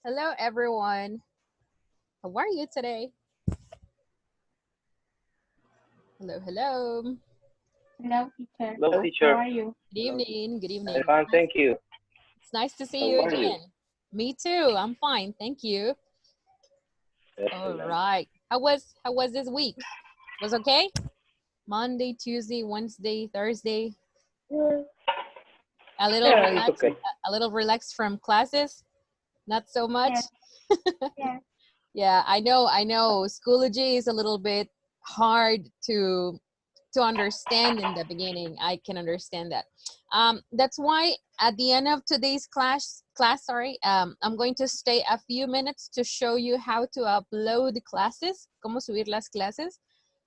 Hello, everyone. How are you today? Hello, hello. Hello, teacher. Hello, How teacher. are you? Good evening. Good I'm evening. fine, thank you. It's nice to see How you are you? again. Me too. I'm fine. Thank you. All Excellent. right. How was this week? Was okay? Monday, Tuesday, Wednesday, Thursday. Yeah, A little yeah, it's relaxed. okay. A little relaxed from classes. Not so much. Yes, yes, Yeah, I know. I know. Schoology is a little bit hard to understand in the beginning. I can understand that. That's why at the end of today's I'm going to stay a few minutes to show you how to upload classes, cómo subir las clases,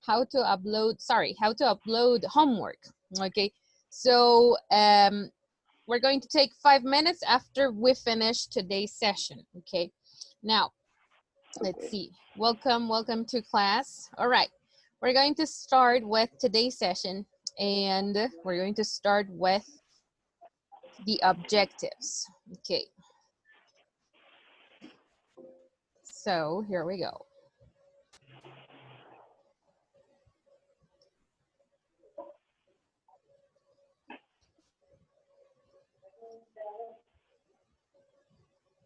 how to upload homework. Okay, so we're going to take 5 minutes after we finish today's session. Okay, now let's Okay. see. Welcome to class. All right. We're going to start with today's session and we're going to start with the objectives. Okay. So here we go.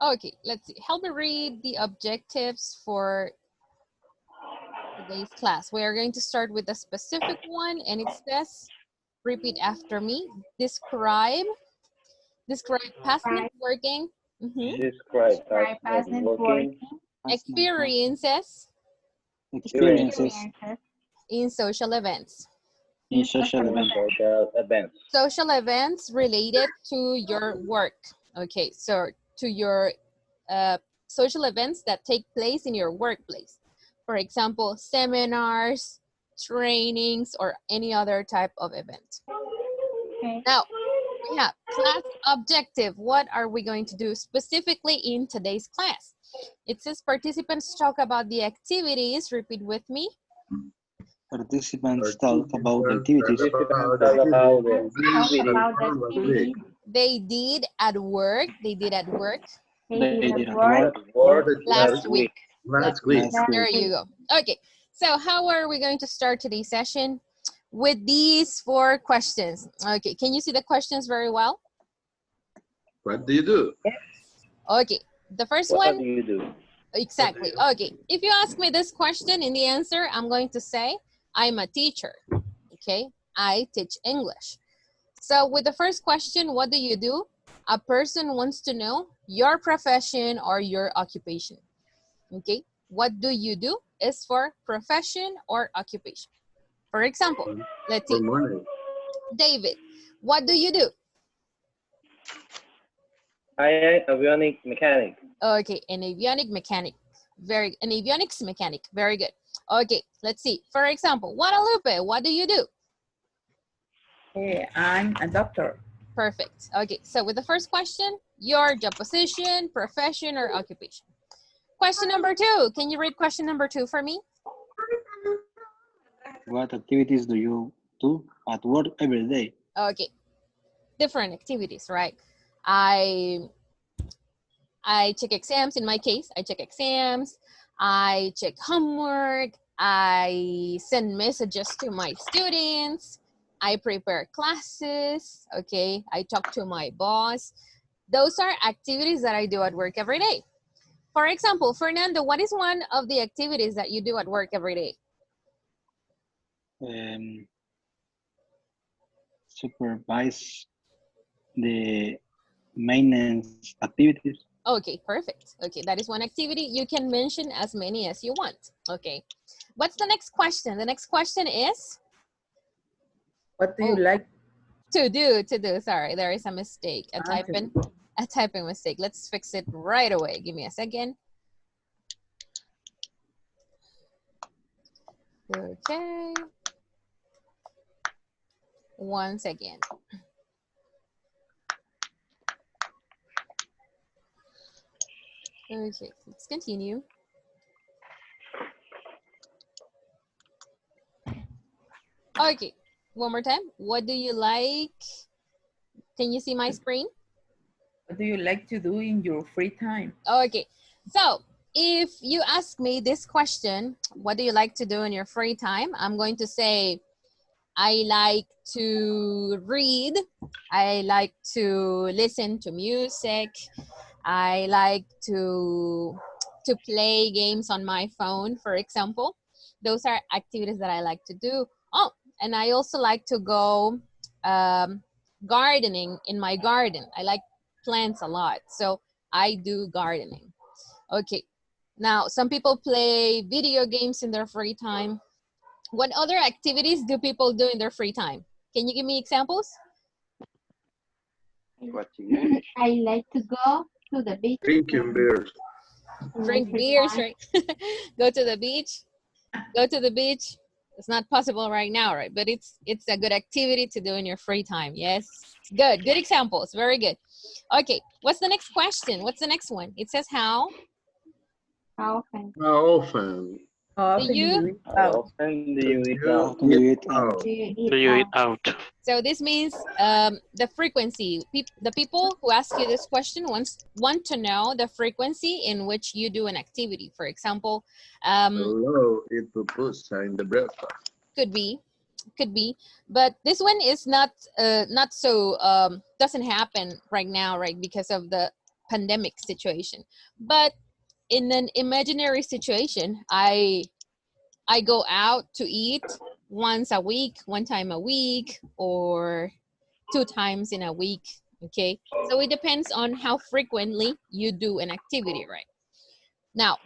Okay, let's see. Help me read the objectives for today's class. We are going to start with a specific one and it says, repeat after me. Describe past right. networking, Describe past Describe as networking networking experiences experiences experiences in social events. in in social social in events. events. social events. Social events related to your work. Okay, so to your uh, social events that take place in your workplace. For example, seminars, trainings, or any other type of event. Okay. Now, we have class objective. What are we going to do specifically in today's class? It says participants talk about the activities. Repeat with me. Participants talk about the activities Participants talk about the Talk activities about the activities They did at work. they they did did at at work work Last week. last last There week. you week. go. Okay, so how are we going to start today's session? With these 4 questions. Okay, can you see the questions very well? What do you do? Okay, the first What one, do you do? exactly. Okay, if you ask me this question in the answer, I'm going to say, I'm a teacher. Okay, I teach English. So with the first question, what do you do? A person wants to know your profession or your occupation. Okay, what do you do is for profession or occupation. For example, let's For see, money. David, what do you do? I am avionic mechanic. Okay, an avionic mechanic. An avionics mechanic. Very good. Okay, let's see. For example, Guadalupe, what do you do? I'm a doctor. Perfect. Okay, so with the first question, your job position, profession, or occupation. Question number 2. Can you read question number 2 for me? What activities do you do at work every day? Okay, different activities, right? I check exams. In my case, I check exams. I check homework. I send messages to my students. I prepare classes. Okay, I talk to my boss. Those are activities that I do at work every day. For example, Fernando, what is one of the activities that you do at work every day? Supervise the maintenance activities. Okay, perfect. Okay, that is one activity. You can mention as many as you want. Okay. What's the next question? The next question is? What do you like? To do. Sorry, there is a mistake. To do. A typing mistake. Let's fix it right away. Give me a second. Okay. One second. Okay, let's continue. Okay, one more time. What do you like? Can you see my screen? What do you like to do in your free time? Okay, so if you ask me this question, what do you like to do in your free time? I'm going to say, I like to read. I like to listen to music. I like to play games on my phone, for example. Those are activities that I like to do. Oh, and I also like to go gardening in my garden. I like plants a lot, so I do gardening. Okay, now some people play video games in their free time. What other activities do people do in their free time? Can you give me examples? I like to go to the beach. Drinking beers. in my Drink free beers, time. right? Go to the beach. Go to the beach. It's not possible right now, right? But it's a good activity to do in your free time. Yes. Good. Good examples. Very good. Okay. What's the next question? What's the next one? It says how How often How often How do often do you you eat How out? often do you eat you out? Often you eat eat out. out? do you eat Do you eat out? out? So this means the frequency. The people who ask you this question want to know the frequency in which you do an activity. For example, Hello, eat pupusa in the breakfast. could be, but this one is not so doesn't happen right now, right? Because of the pandemic situation. But in an imaginary situation, I go out to eat once a week, one time a week, or 2 times in a week. Okay, so it depends on how frequently you do an activity, right? Now,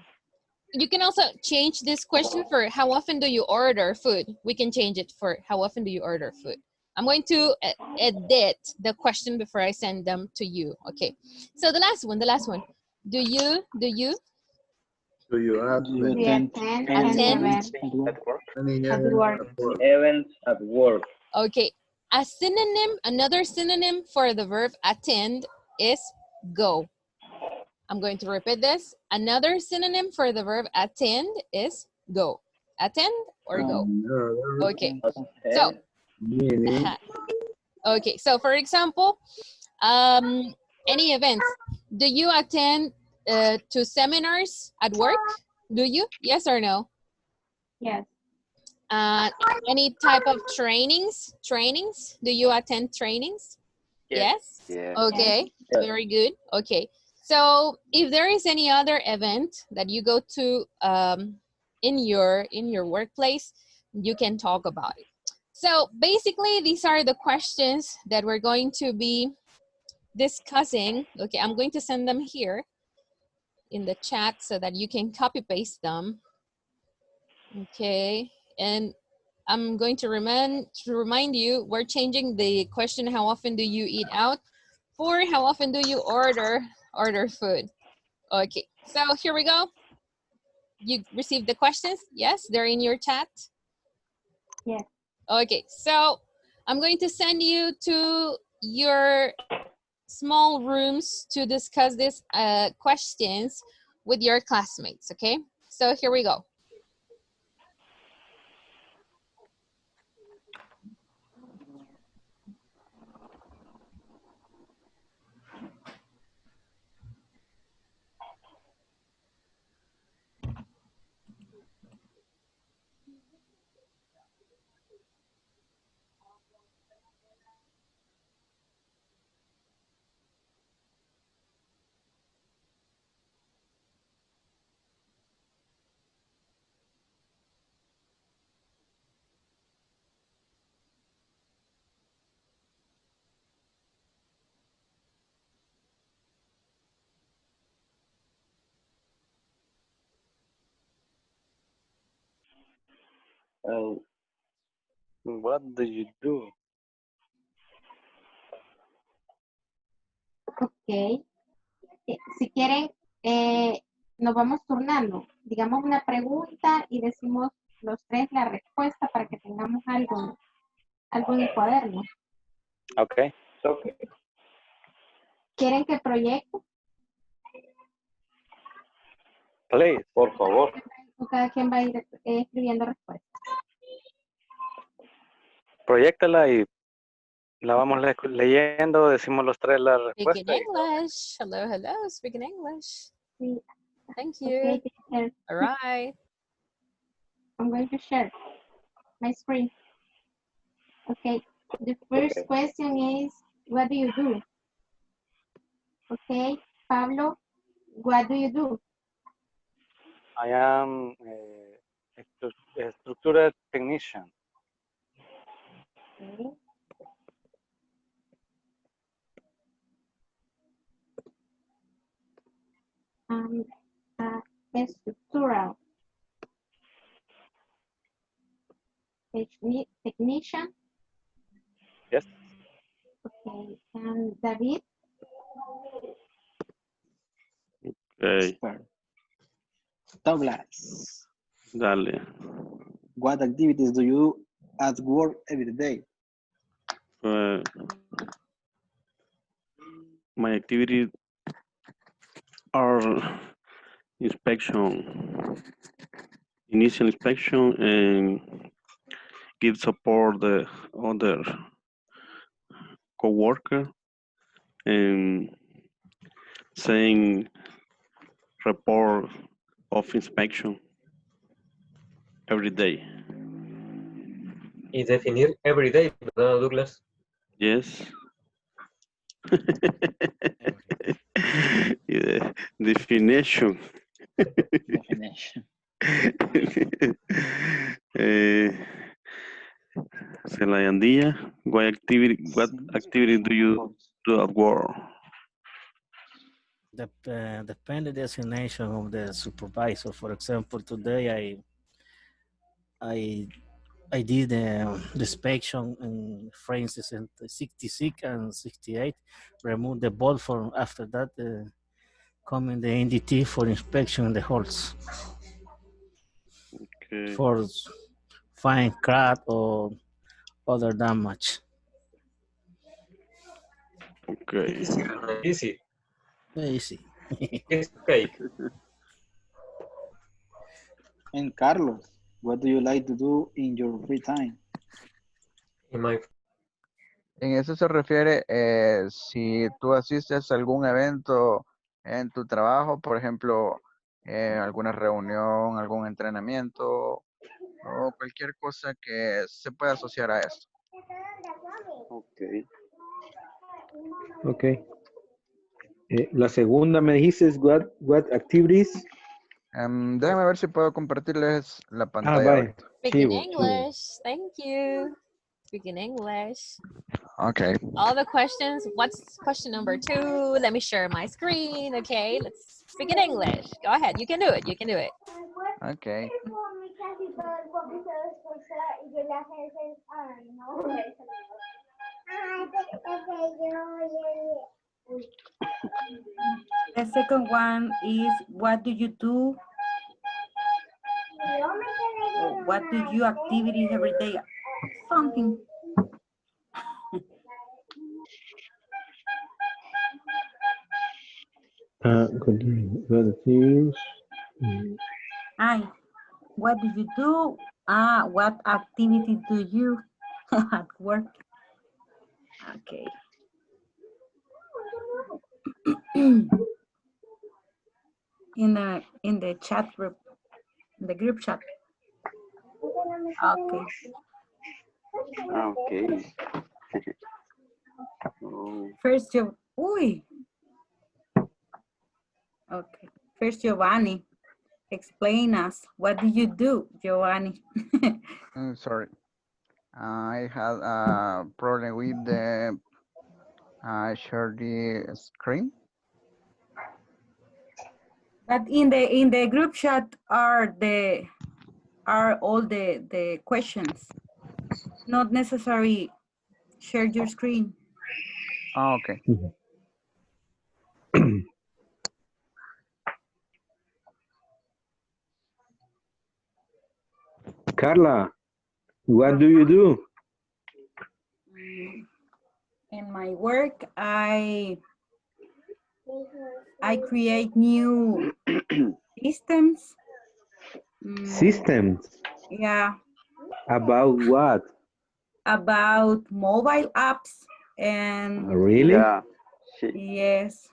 you can also change this question for how often do you order food. We can change it for how often do you order food. I'm going to edit the question before I send them to you. Okay, so the last one. Do you Do you Do you attend We attend Attend. any event at work? any at event work. at work? Events at work. Okay, a synonym, another synonym for the verb attend is go. I'm going to repeat this. Another synonym for the verb attend is go. Attend or go. Another Okay, so Attend. meaning okay, so for example, any events. Do you attend to seminars at work? Do you? Yes or no? Yes. Any type of trainings? Do you attend trainings? Yes. Yeah. Okay. Yes. Very good. Okay. So if there is any other event that you go to in your workplace, you can talk about it. So basically, these are the questions that we're going to be discussing. Okay, I'm going to send them here in the chat so that you can copy paste them. Okay, and I'm going to remind you, we're changing the question, how often do you eat out, for how often do you order food. Okay, so here we go. You received the questions? Yes, they're in your chat? Yes. Okay, so I'm going to send you to your small rooms to discuss these questions with your classmates, okay? So here we go. What do you do? Ok. Si quieren, nos vamos turnando. Digamos una pregunta y decimos los tres la respuesta para que tengamos algo en el cuaderno. Okay. Okay. ¿Quieren que proyecte? Please. Por favor. O cada quien va a ir escribiendo respuestas. Proyectala y La vamos leyendo, decimos los tres la Speaking respuesta. English. Hello, hello. Speaking English. Sí. Thank Okay, you. teacher. All right. I'm going to share my screen. Okay, the first Okay. question is, what do you do? Okay, Pablo, what do you do? I am a structural technician. Okay. A structural technician. Yes. Okay, and David, Okay, Douglas, dale. what activities do you at work every day? My activities are inspection, initial inspection, and give support the other co-worker, and saying report of inspection every day. Y definir every day, ¿verdad, Douglas? Yes. Yeah, definition. Definition. Celayandía, what activity do you do at work? Depend the designation of the supervisor. For example, today I did the inspection in frames 66 and 68, remove the bolt from after that, coming the NDT for inspection in the holes Okay. for find crack or other damage. Okay. Easy. Easy. It's okay. And Carlos, what do you like to do in your free time? In my En eso se refiere si tú asistes a algún evento en tu trabajo, por ejemplo, alguna reunión, algún entrenamiento o cualquier cosa que se pueda asociar a eso. Okay. Ok. La segunda me dijiste, what activities? Déjame ver si puedo compartirles la Ah, pantalla vaya. ahorita. Speaking Chivo, chivo. English. Thank you. Speaking English. Okay. All the questions. What's question number 2? Let me share my screen. Okay, let's speak in English. Go ahead. You can do it. You can do it. Okay. The second one is, what do you do? Or what do you activities every day? Something. What activities? Hi, what do you do? What activity do you at work? Okay. In the chat group, the group chat. Okay. Okay. Oh. First, Okay. First, Giovanni, explain us. What do you do, Giovanni? Sorry. I had a problem with the share the screen. But in the group chat are all the questions. Not necessary share your screen. Oh, okay. Carla, what do you do? In my work, I create new systems. Systems? Yeah. About what? About mobile apps And Really? Yeah. yes,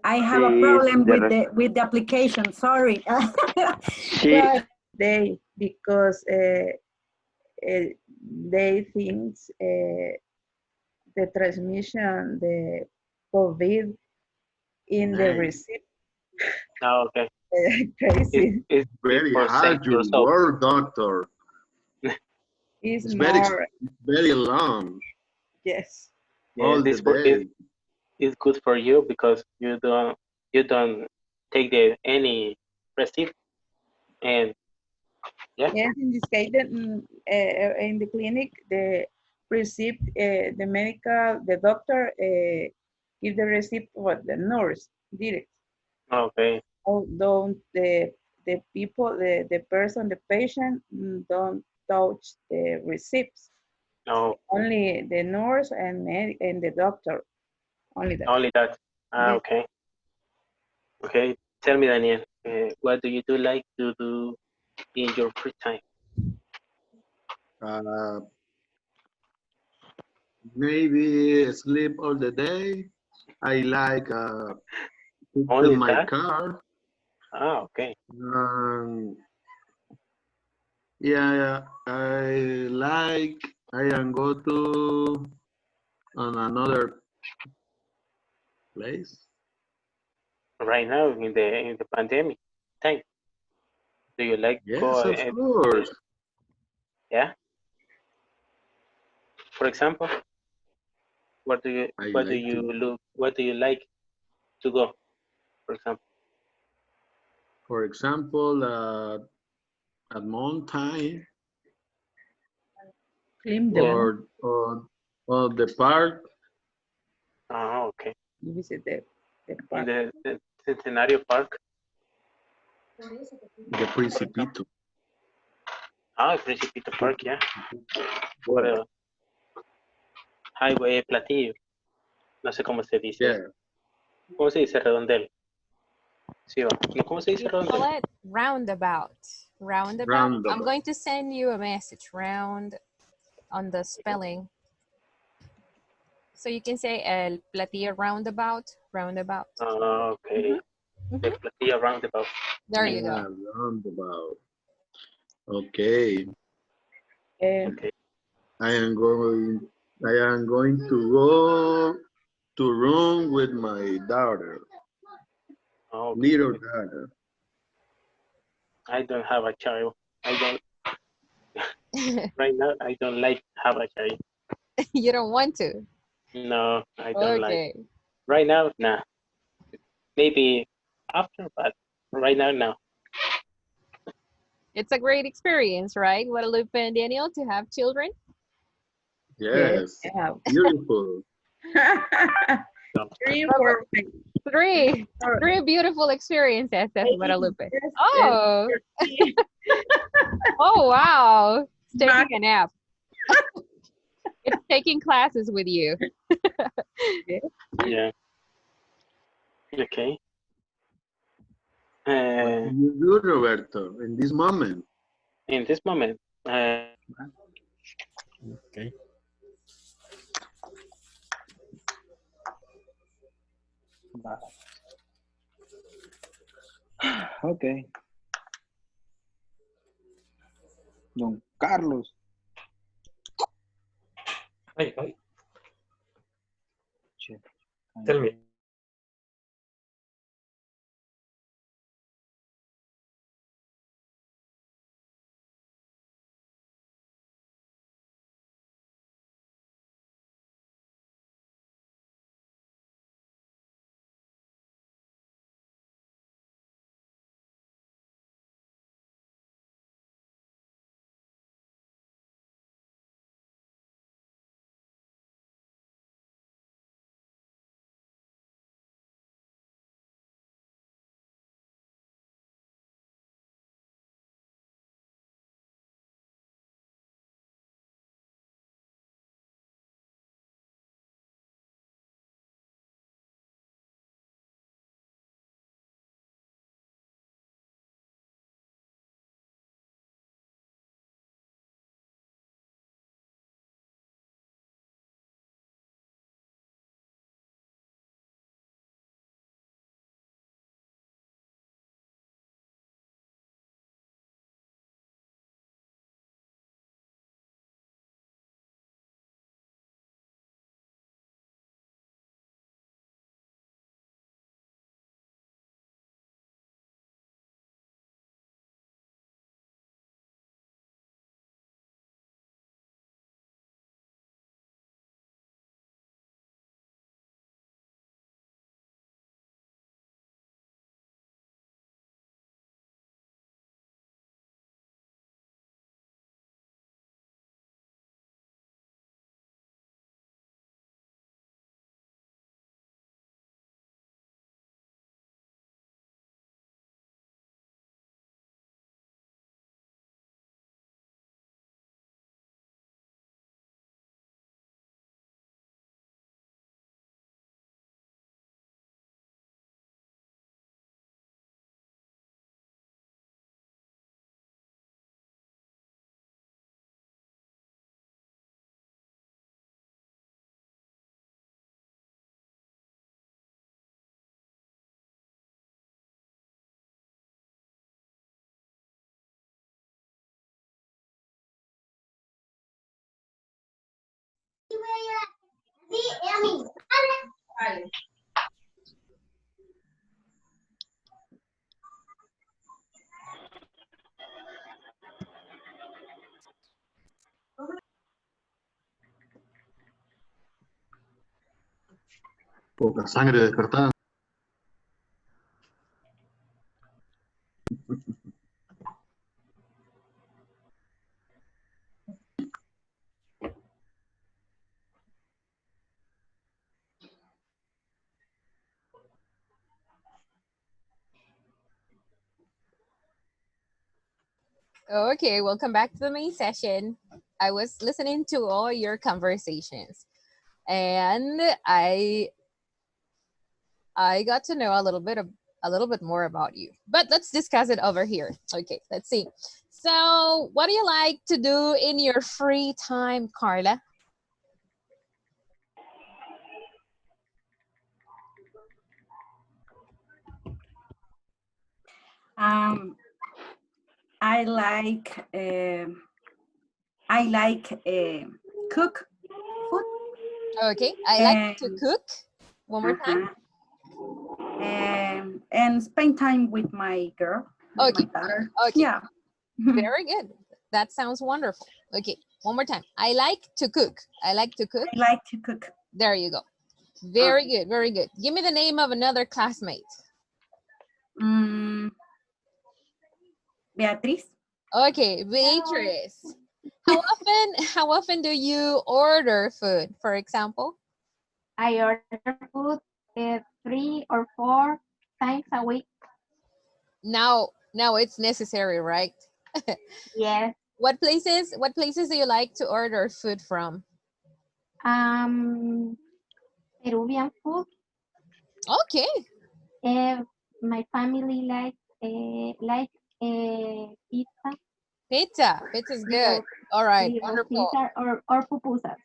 I have a She is problem the res- with the application. Sorry, she but they because they think the transmission the COVID in the man, receipt Oh, okay. crazy. It's very for hard safety your yourself. work, doctor. Is It's more very long yes. Yeah, all the this for it day. is good for you because you don't take the any receipt and yeah. Yes, in this case, in the clinic, the receipt, the medical, the doctor give the receipt for the nurse direct. Okay. Oh, don't the people, the person, the patient don't touch the receipts. No, Only the nurse and the doctor. Only that. only that. Yes. Okay. Okay. Tell me, Daniel, what do you do like to do in your free time? Uh, maybe sleep all the day. I like fix Only my that? car. Ah, okay. Um, yeah, I am go to on another place. Right now in the pandemic time, do you like go Yes, of course. yeah? For example, I what do like you to. look what do you like to go? For example. For example, at mountain Clean the Yeah. moon. or the park. Ah, okay. You visit the In park. the Centenario Park. The Principito. Ah, el Principito Park, yeah. Por el Highway Platillo. No sé cómo se dice. Yeah. ¿Cómo se dice redondel? Sí, va. No, ¿cómo se dice We call redondel? it roundabout. Roundabout. I'm Roundabout. going to send you a message round on the spelling. So you can say el platillo roundabout, roundabout. Ah, okay. The Platillo Roundabout. There you Yeah, go. roundabout. Okay. Okay. I am going to go to room with my daughter, Oh, okay. little daughter. I don't have a child. I don't right now. I don't like have a child. You don't want to. No, I don't like. Okay. Right now, nah. Maybe after, but right now, no. It's a great experience, right? Guadalupe and Daniel, to have children. Yes. Yeah. Beautiful. Three, four, Three beautiful experiences, says Guadalupe. yes, Oh, oh wow. It's taking a nap. It's taking classes with you. Yeah. Okay. What do you do, Roberto, in this moment? In this moment, Okay. Ok. Don Carlos. Hi, hi. Che, Tell me. Poca sangre despertada. Okay, welcome back to the main session. I was listening to all your conversations, and I got to know a little bit more about you. But let's discuss it over here. Okay, let's see. So, what do you like to do in your free time, Carla? I like cook food. Okay, I like to cook. One more time. And spend time with my girl. With Okay. my daughter. Okay. Yeah. Very good. That sounds wonderful. Okay, one more time. I like to cook. I like to cook. I like to cook. There you go. Very good. Very good. Give me the name of another classmate. Beatriz. Okay, Beatrice. How often do you order food, for example? I order food 3 or 4 times a week. Now it's necessary, right? Yes. What places do you like to order food from? Peruvian food. Okay. My family likes pizza. Pizza's good. All right, wonderful. Pizza or pupusas.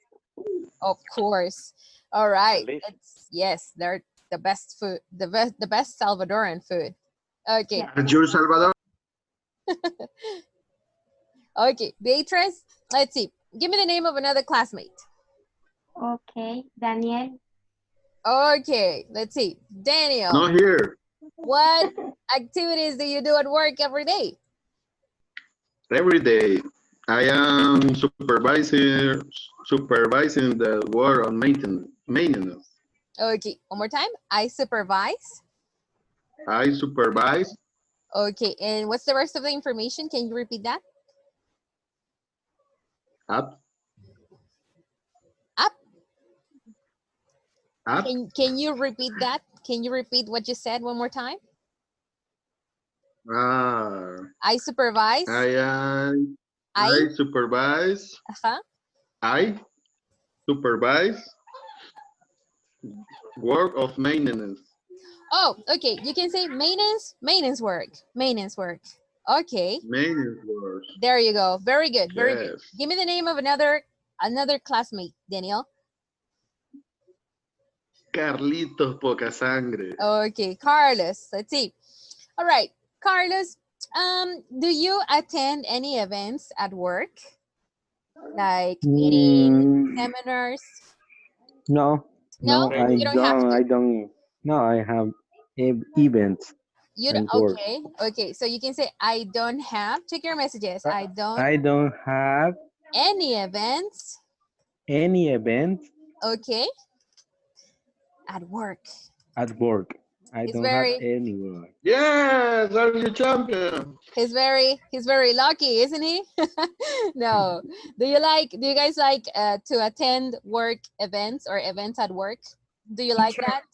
Of course. All right. Delicious. Yes, they're the best food, the best Salvadoran food. Okay. Your Salvador. Okay, Beatrice, let's see. Give me the name of another classmate. Okay, Daniel. Okay, let's see. Daniel. Not here. What activities do you do at work every day? Every day, I am supervising the work on maintenance. Okay, one more time. I supervise. I supervise. Okay, and what's the rest of the information? Can you repeat that? Up. Can you repeat that? Can you repeat what you said one more time? I supervise. I supervise. I supervise work of maintenance. Oh, okay. You can say maintenance work. Okay. Maintenance work. There you go. Very good. Very good. Yes. Give me the name of another classmate, Daniel. Carlitos Poca Sangre. Okay, Carlos. Let's see. All right, Carlos. Do you attend any events at work, like meetings, seminars? No, No, you don't have to. I don't. No, I have events. You don't. Okay, okay. So you can say I don't have. Check your messages. I don't have any events. Any event. Okay. At work. At work. I don't have any work. Yes, I'm your champion. He's very lucky, isn't he? No. Do you guys like to attend work events or events at work? Do you like that?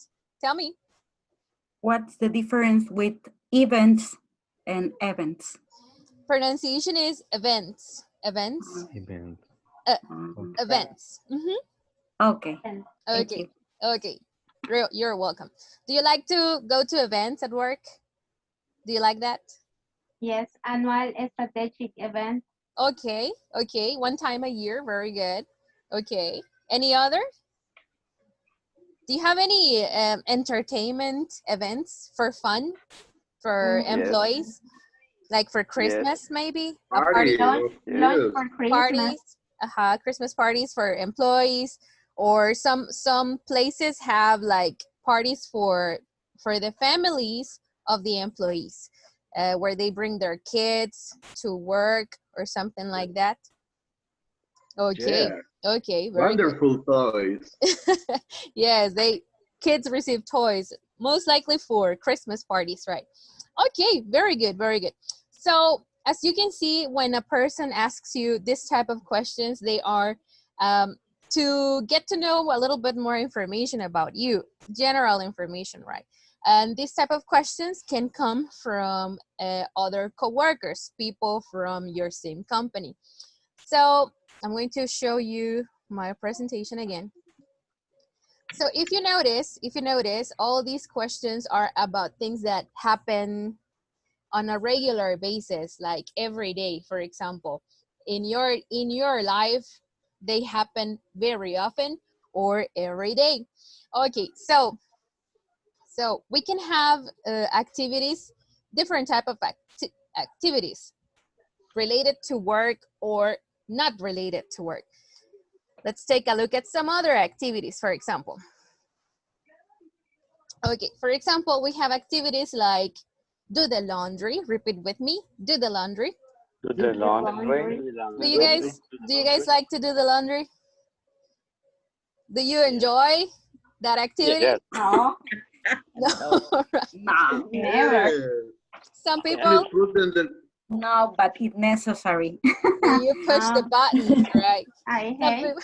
Tell me. What's the difference with events and events? Pronunciation is events. Events. Event. Events. Okay. Okay. Okay. You're welcome. Do you like to go to events at work? Do you like that? Yes, annual strategic event. Okay. Okay. One time a year. Very good. Okay. Any other? Do you have any entertainment events for fun for employees? Like for Christmas, maybe? Lunch for Christmas. Parties. Christmas parties for employees, Or some places have like parties for the families of the employees, where they bring their kids to work or something like that. Okay. Yeah. Okay, very good. Wonderful toys. Yes, kids receive toys, most likely for Christmas parties, right? Okay, very good, very good. So as you can see, when a person asks you this type of questions, they are to get to know a little bit more information about you, general information, right? And this type of questions can come from other coworkers, people from your same company. So I'm going to show you my presentation again. So if you notice, all these questions are about things that happen on a regular basis, like every day, for example. In your life, they happen very often or every day. Okay, so we can have activities, different type of activities related to work or not related to work. Let's take a look at some other activities, for example. Okay, for example, we have activities like do the laundry. Repeat with me, do the laundry. Do the laundry. Do you guys like to do the laundry? Do you enjoy that activity? Yes. No, No. No, never. Some people, no, but it's necessary. you push the buttons, right? I hate.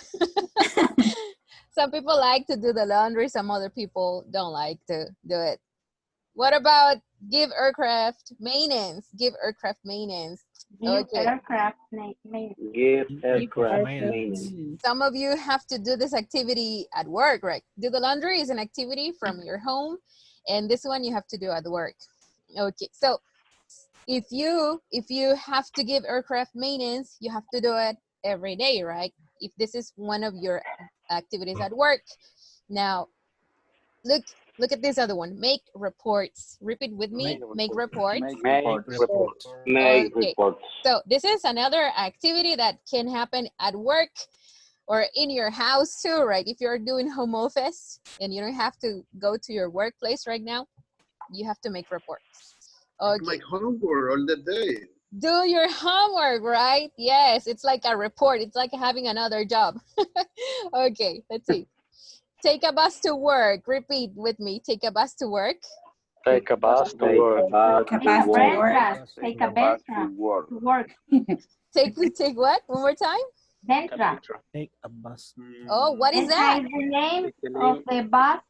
Some people like to do the laundry, some other people don't like to do it. What about give aircraft maintenance? Give aircraft maintenance. Give Okay. aircraft maintenance. Give aircraft maintenance. Some of you have to do this activity at work, right? Do the laundry is an activity from your home, and this one you have to do at work. Okay, so if you have to give aircraft maintenance, you have to do it every day, right? If this is one of your activities at work. Now, look at this other one. Make reports. Repeat with me. Make reports. Make reports. Make Okay. reports. So this is another activity that can happen at work or in your house too, right? If you're doing home office and you don't have to go to your workplace right now, you have to make reports. Okay. Like homework all the day. Do your homework, right? Yes, it's like a report. It's like having another job. Okay, let's see. Take a bus to work. Repeat with me. Take a bus to work. Take a bus to work. Take a bus to work. Take what? One more time? Ventra. Take a bus. Oh, what is Ventra that? is the name of the bus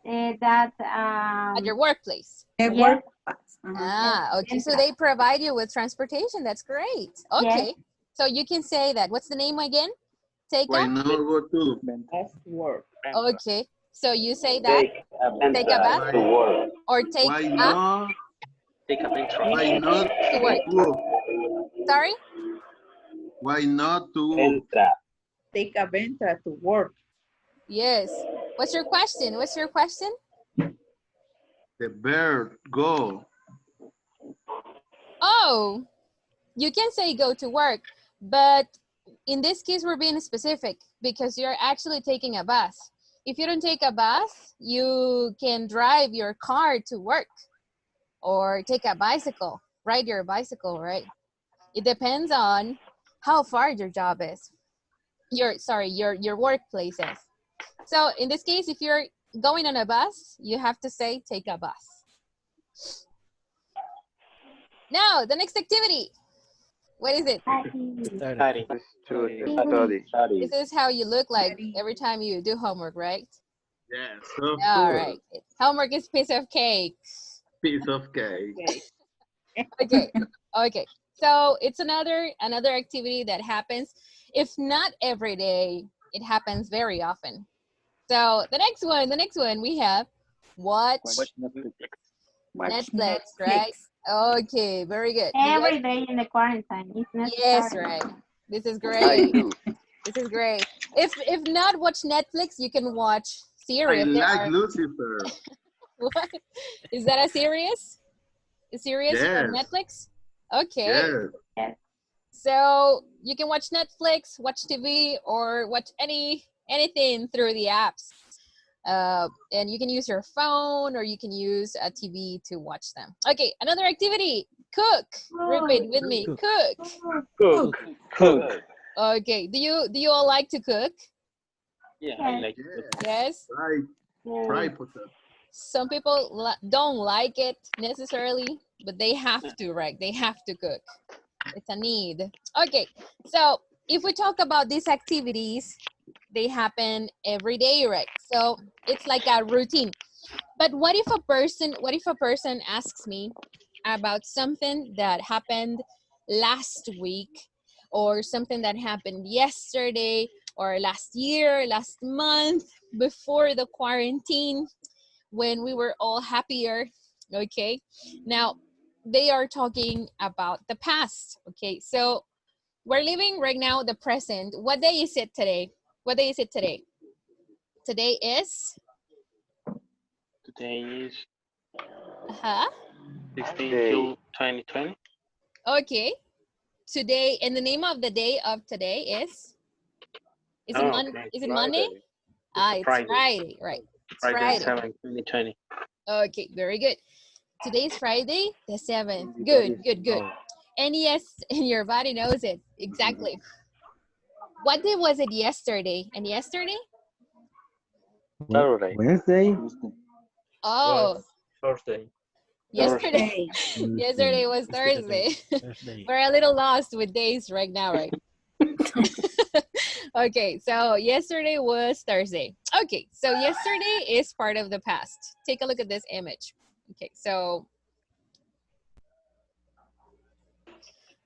that At your workplace. yes. Ah, okay. So they provide you with transportation. That's great. Okay. Yes. So you can say that. What's the name again? Take Why a? not go to Work. Okay. So you say that. Take a bus to work. or take why a not Take a picture. why not to work. to Sorry? why not to Entra. Take a Ventra to work. Yes. What's your question? What's your question? the bird go? Oh, you can say go to work, but in this case, we're being specific because you're actually taking a bus. If you don't take a bus, you can drive your car to work or take a bicycle, ride your bicycle, right? It depends on how far your job is. Your workplace is. So in this case, if you're going on a bus, you have to say take a bus. Now, the next activity. What is it? Study. Study. This is how you look like every time you do homework, right? Yes, of All course. right. Homework is piece of cake. Piece of cake. Okay. Okay. So it's another activity that happens, if not every day, it happens very often. So the next one we have watch Netflix, right? Okay, very good. Every day in the quarantine. It's necessary. Yes, right. This is great. This is great. If not watch Netflix, you can watch series. I like Lucifer. What? Is that a series? A series from Yes. Netflix? Okay. Yes. So you can watch Netflix, watch TV, or watch any anything through the apps. And you can use your phone or you can use a TV to watch them. Okay, another activity, cook. Repeat with me, cook. Cook. Cook. Okay, do you all like to cook? Yeah, I like it. Yes? Fry potato. Some people don't like it necessarily, but they have to, right? They have to cook. It's a need. Okay, so if we talk about these activities, they happen every day, right? So it's like a routine. But what if a person asks me about something that happened last week, or something that happened yesterday, or last year, last month, before the quarantine, when we were all happier, okay? Now, they are talking about the past, okay? So we're living right now the present. What day is it today? What day is it today? Today is? Today is 16 Day. June 2020. Okay. Today, and the name of the day of today is? Is it, Okay. is it Monday? It's Friday, right? It's Friday Friday. 7, 2020. Okay, very good. Today's Friday, the 7th. Good, good, good. And yes, and your body knows it. Exactly. What day was it yesterday? And yesterday? Saturday. Wednesday. Oh, Thursday. yesterday. Yesterday was Thursday. We're a little lost with days right now, right? Okay, so yesterday was Thursday. Okay, so yesterday is part of the past. Take a look at this image. Okay, so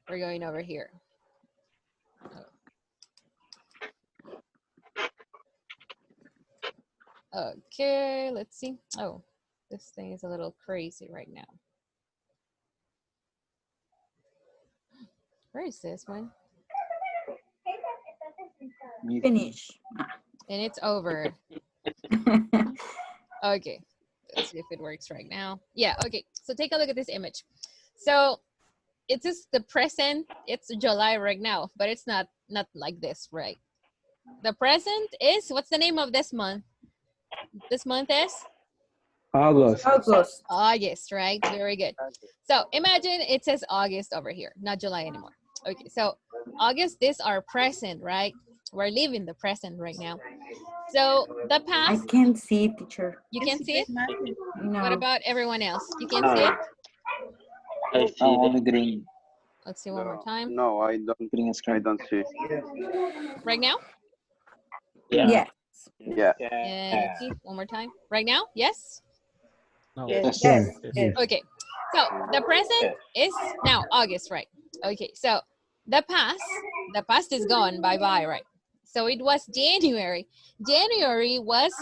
we're going over here. Okay, let's see. Oh, this thing is a little crazy right now. Where is this one? Finish. And it's over. Okay, let's see if it works right now. Yeah, okay, so take a look at this image. So it's just the present, it's July right now, but it's not like this, right? The present is, what's the name of this month? This month is? August. August, right? Very good. So imagine it says August over here, not July anymore. Okay, so August, this our present, right? We're living the present right now. So the past. I can't see it, teacher. You can see it? No. What about everyone else? You can see it? I see Only green. Let's see one more time. No, I don't. Green I don't see. Right now? Yeah. Yeah. And let's see one more time. Right now? Yes? No. Yes. Okay. So the present is now August, right? Okay. So the past is gone. Bye-bye, right? So it was January. January was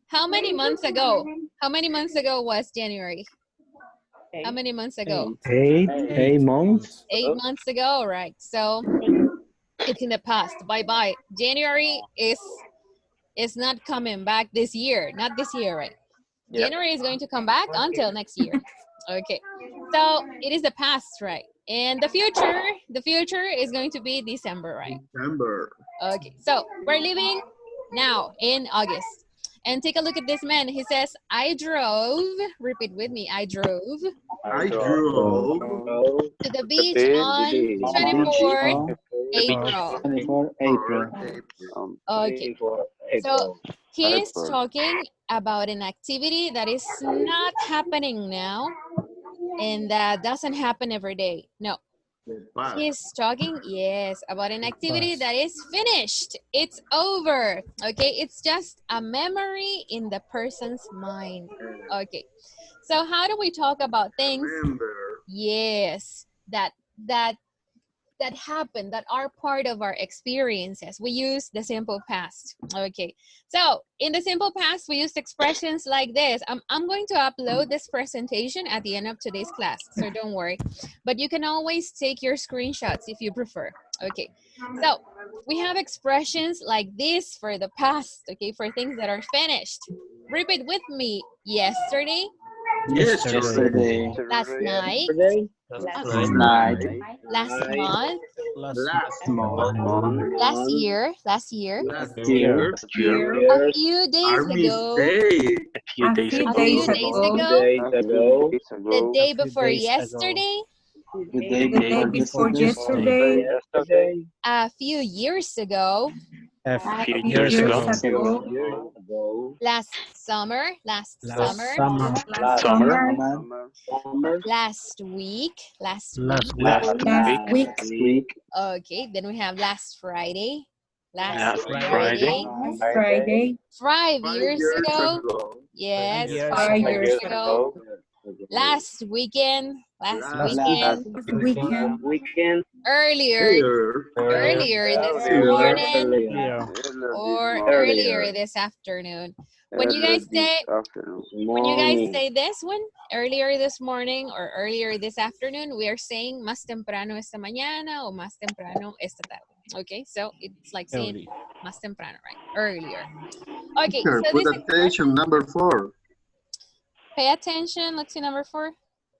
how many months ago? How many months ago was January? How many months ago? 8 months. 8 months ago, right? So it's in the past. Bye-bye. January is not coming back this year. Not this year, right? Yeah. January is going to come back until next year. Okay. So it is the past, right? And the future is going to be December, right? December. Okay. So we're living now in August. And take a look at this man. He says, I drove, repeat with me, I drove I drove to the beach on 24 April. 24 April. Okay. So he is talking about an activity that is not happening now and that doesn't happen every day. No. He's talking, yes, about an activity that is finished. It's over. Okay, it's just a memory in the person's mind. Okay, so how do we talk about things? Yes, that happen, that are part of our experiences. We use the simple past. Okay, so in the simple past, we use expressions like this. I'm going to upload this presentation at the end of today's class, so don't worry. But you can always take your screenshots if you prefer. Okay, so we have expressions like this for the past, okay, for things that are finished. Repeat with me, yesterday, Yesterday. last night, Last night. last month, Last month, last year, last Year. year, a few days Army ago, Day, A few days a ago. few days ago, the day before days ago. yesterday, The day The day before before yesterday. yesterday. a few years ago, A A few few years years ago. ago. last summer, Last summer. Last Summer. summer. last week, Last Last week. Last week. week. Okay, then we have last Friday, last Last Friday, Friday. Last Friday. 5 5 years years ago, ago, yes, Years 5 5 ago. years years ago, ago. last weekend, last last weekend, weekend. earlier, year, earlier this earlier, morning, Yeah. or earlier this afternoon. When you guys say, when you guys say this one, earlier this morning or earlier this afternoon, we are saying más temprano esta mañana o más temprano esta tarde. Okay, so it's like saying Early. más temprano, right? Earlier. Okay, Teacher, so put this attention, number 4, pay attention. Let's see number 4.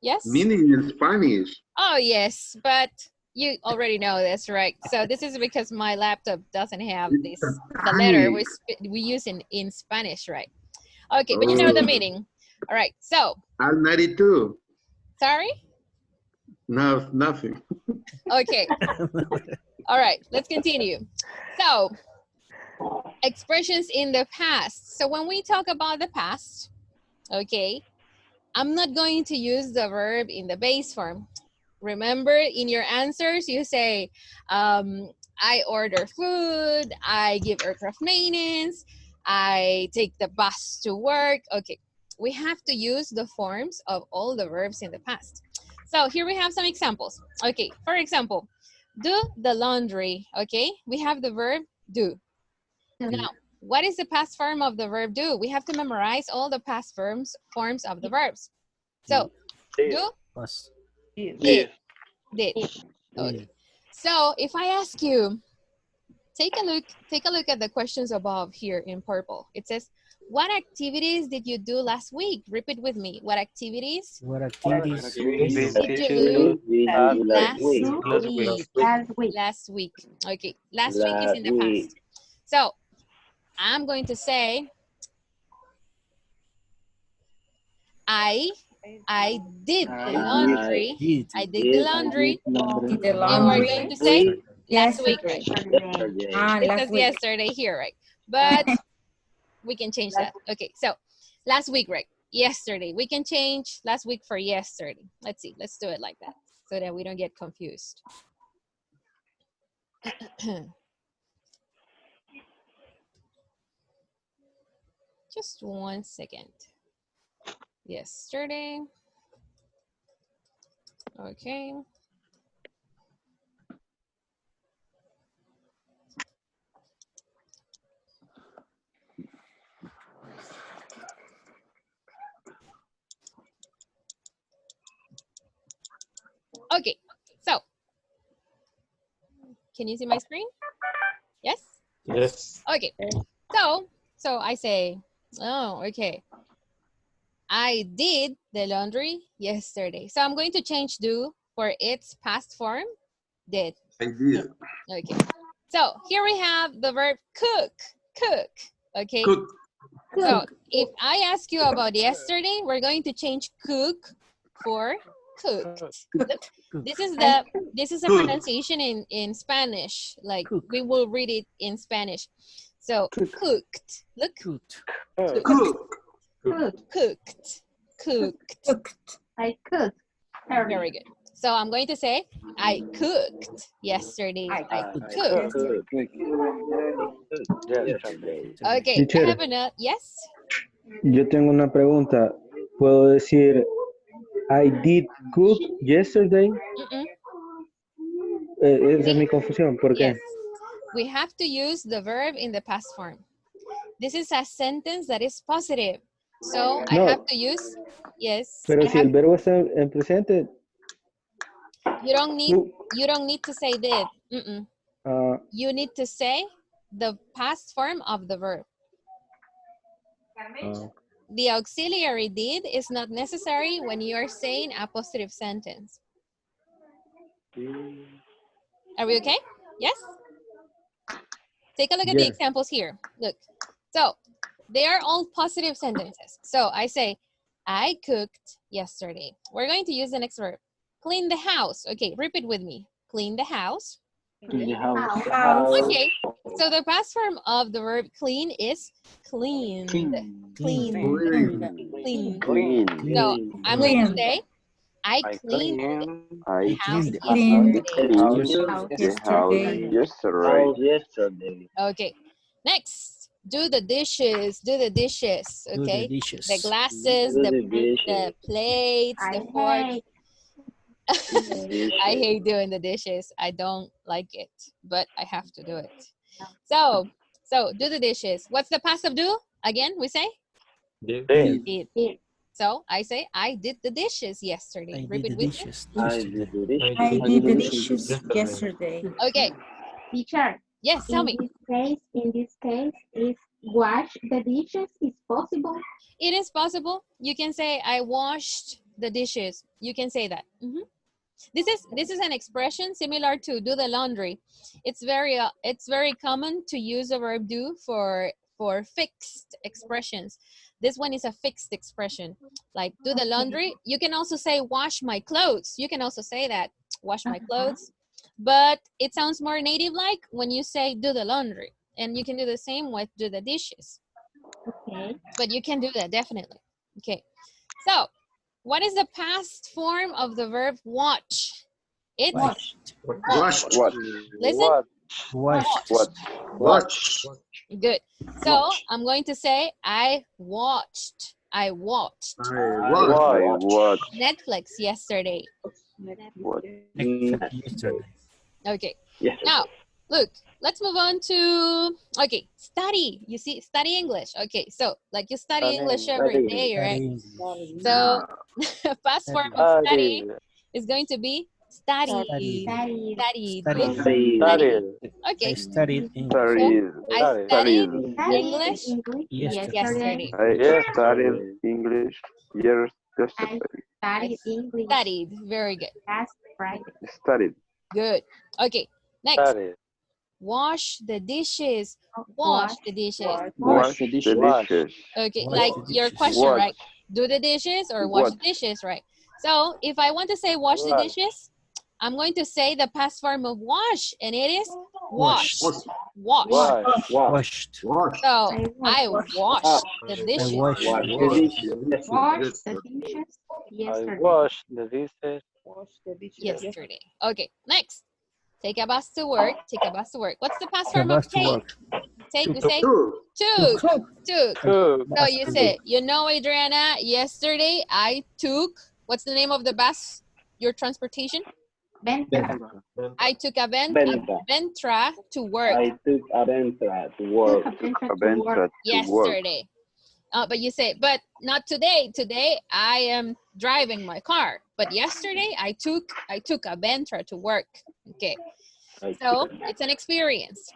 Yes? meaning in Spanish. Oh, yes, but you already know this, right? So this is because my laptop doesn't have this, the letter we use in Spanish, right? Okay, but you know the meaning. All right, so, Al 92. sorry? No, nothing. Okay. All right, let's continue. So, expressions in the past. So when we talk about the past, okay, I'm not going to use the verb in the base form. Remember, in your answers, you say, I order food, I give aircraft maintenance, I take the bus to work. Okay, we have to use the forms of all the verbs in the past. So here we have some examples. Okay, for example, do the laundry. Okay, we have the verb do. Now, what is the past form of the verb do? We have to memorize all the past forms of the verbs. So, do, Was. did. Okay. So if I ask you, take a look at the questions above here in purple. It says, what activities did you do last week? Repeat with me. What activities What activities did you do last week? Last week. Okay. Last week is in the past. So I'm going to say, I did the laundry. I did the laundry. And we're going to say last week, right? It says yesterday here, right? But we can change that. Okay, so last week, right? Yesterday. We can change last week for yesterday. Let's see. Let's do it like that so that we don't get confused. Just 1 second. Yesterday. Okay. Okay, so can you see my screen? Yes? Yes. Okay, so I say, oh, okay. I did the laundry yesterday. So I'm going to change do for its past form, did. I did. Okay, so here we have the verb cook, okay? Cook. So if I ask you about yesterday, we're going to change cook for cooked. This is a pronunciation in Spanish. Like we will read it in Spanish. So cooked. Look. Cooked. Cooked. I cooked. Very good. So I'm going to say I cooked yesterday. I cooked. Okay. Teacher. I have another. Yes. Yo tengo una pregunta. ¿Puedo decir I did cook yesterday? Esa es mi confusión. ¿Por qué? Yes. We have to use the verb in the past form. This is a sentence that is positive. So I have to use, yes. Pero si el verbo está en presente. You don't need to say did. You need to say the past form of the verb. the auxiliary did is not necessary when you are saying a positive sentence. Are we okay? Yes? Take a look at the Yes. examples here. Look. So, they are all positive sentences. So, I say, I cooked yesterday. We're going to use the next verb. Clean the house. Okay, repeat with me. Clean the house. In the house. Okay, so the past form of the verb clean is cleaned. Clean. Clean. So I'm going to say, I cleaned I the house Cleaned yesterday. the house yesterday. Yesterday. Okay, next, do the dishes. Do the dishes. Do the Okay, dishes. the glasses, Do the the dishes. plates, the forks. I hate doing the dishes. I don't like it, but I have to do it. So do the dishes. What's the past of do? Again, we say? Did. Did. So I say, I did the dishes yesterday. I did Repeat the with me. dishes. I did the dishes. I did the dishes yesterday. Okay. Teacher, Yes, tell me. in this case, is wash the dishes is possible? It is possible. You can say, I washed the dishes. You can say that. This is an expression similar to do the laundry. It's very common to use the verb do for fixed expressions. This one is a fixed expression, like do the laundry. You can also say wash my clothes. You can also say that, wash my clothes. But it sounds more native-like when you say do the laundry. And you can do the same with do the dishes. Okay. But you can do that, definitely. Okay. So, what is the past form of the verb watch? It's Watched. Watched. What? Listen. Watched. What? Watch. Good. So, I'm going to say I watched. I watched I I watched. watched. Netflix yesterday. What? Yesterday. Okay. Yes. Now, look, let's move on to, okay, study. You see, study English. Okay, so like you study English every day, right? So, past form of study is going to be studied. Studied. Studied. Studied. Studied. I Okay. studied English. Studied. I studied English Yesterday. yesterday. I studied English yesterday. Studied English Studied. Very good. last Friday. Studied. Good. Okay. Next. Wash the dishes. Wash the dishes. Wash the dishes. Okay, Wash like the your dishes. question, Wash. right? Do the dishes or wash Wash. the dishes, right? So if I want to say wash the dishes, I'm going to say the past form of wash, and it is washed. Washed. Washed. Washed. So I washed the I dishes. washed Wash the the dishes. dishes. Wash the dishes yesterday. Wash the dishes. Yesterday. Okay, next. Take a bus to work. Take a bus to work. What's the past Take a form of bus to take? work. Take, we say Two. took. Took. Cook. So you say, you know, Adriana, yesterday I took, what's the name of the bus? Your transportation? Ventra. I took a Ventra. Ventra to work I took a Ventra to work. A Ventra to work. yesterday. But you say, but not today. Today I am driving my car. But yesterday I took a Ventra to work. Okay. So it's an experience.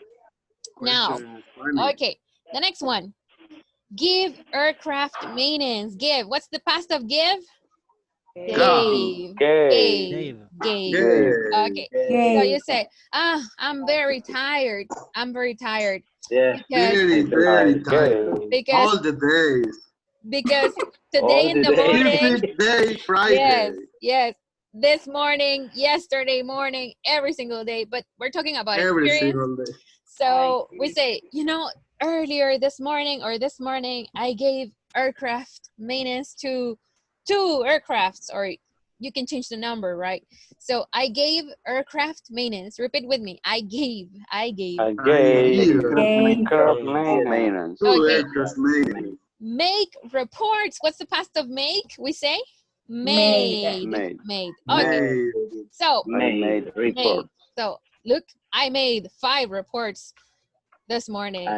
Now, okay, the next one. Give aircraft maintenance. Give. What's the past of give? Gave. Gave. Gave. Yeah. Okay. So you say, I'm very tired. I'm very tired. Yeah. Very, very tired. Because All the days. because All today in the the days. morning, Every day, Friday. yes, this morning, yesterday morning, every single day. But we're talking about Every experience. single day. So we say, you know, earlier this morning I gave aircraft maintenance to 2 aircrafts, or you can change the number, right? So I gave aircraft maintenance. Repeat with me. I gave. I gave. Gave. Aircraft maintenance. Maintenance. Two Okay. aircraft maintenance. Make reports. What's the past of make? We say made. Made. Made. Okay. Made. So I made made. report. So look, I made 5 reports this morning.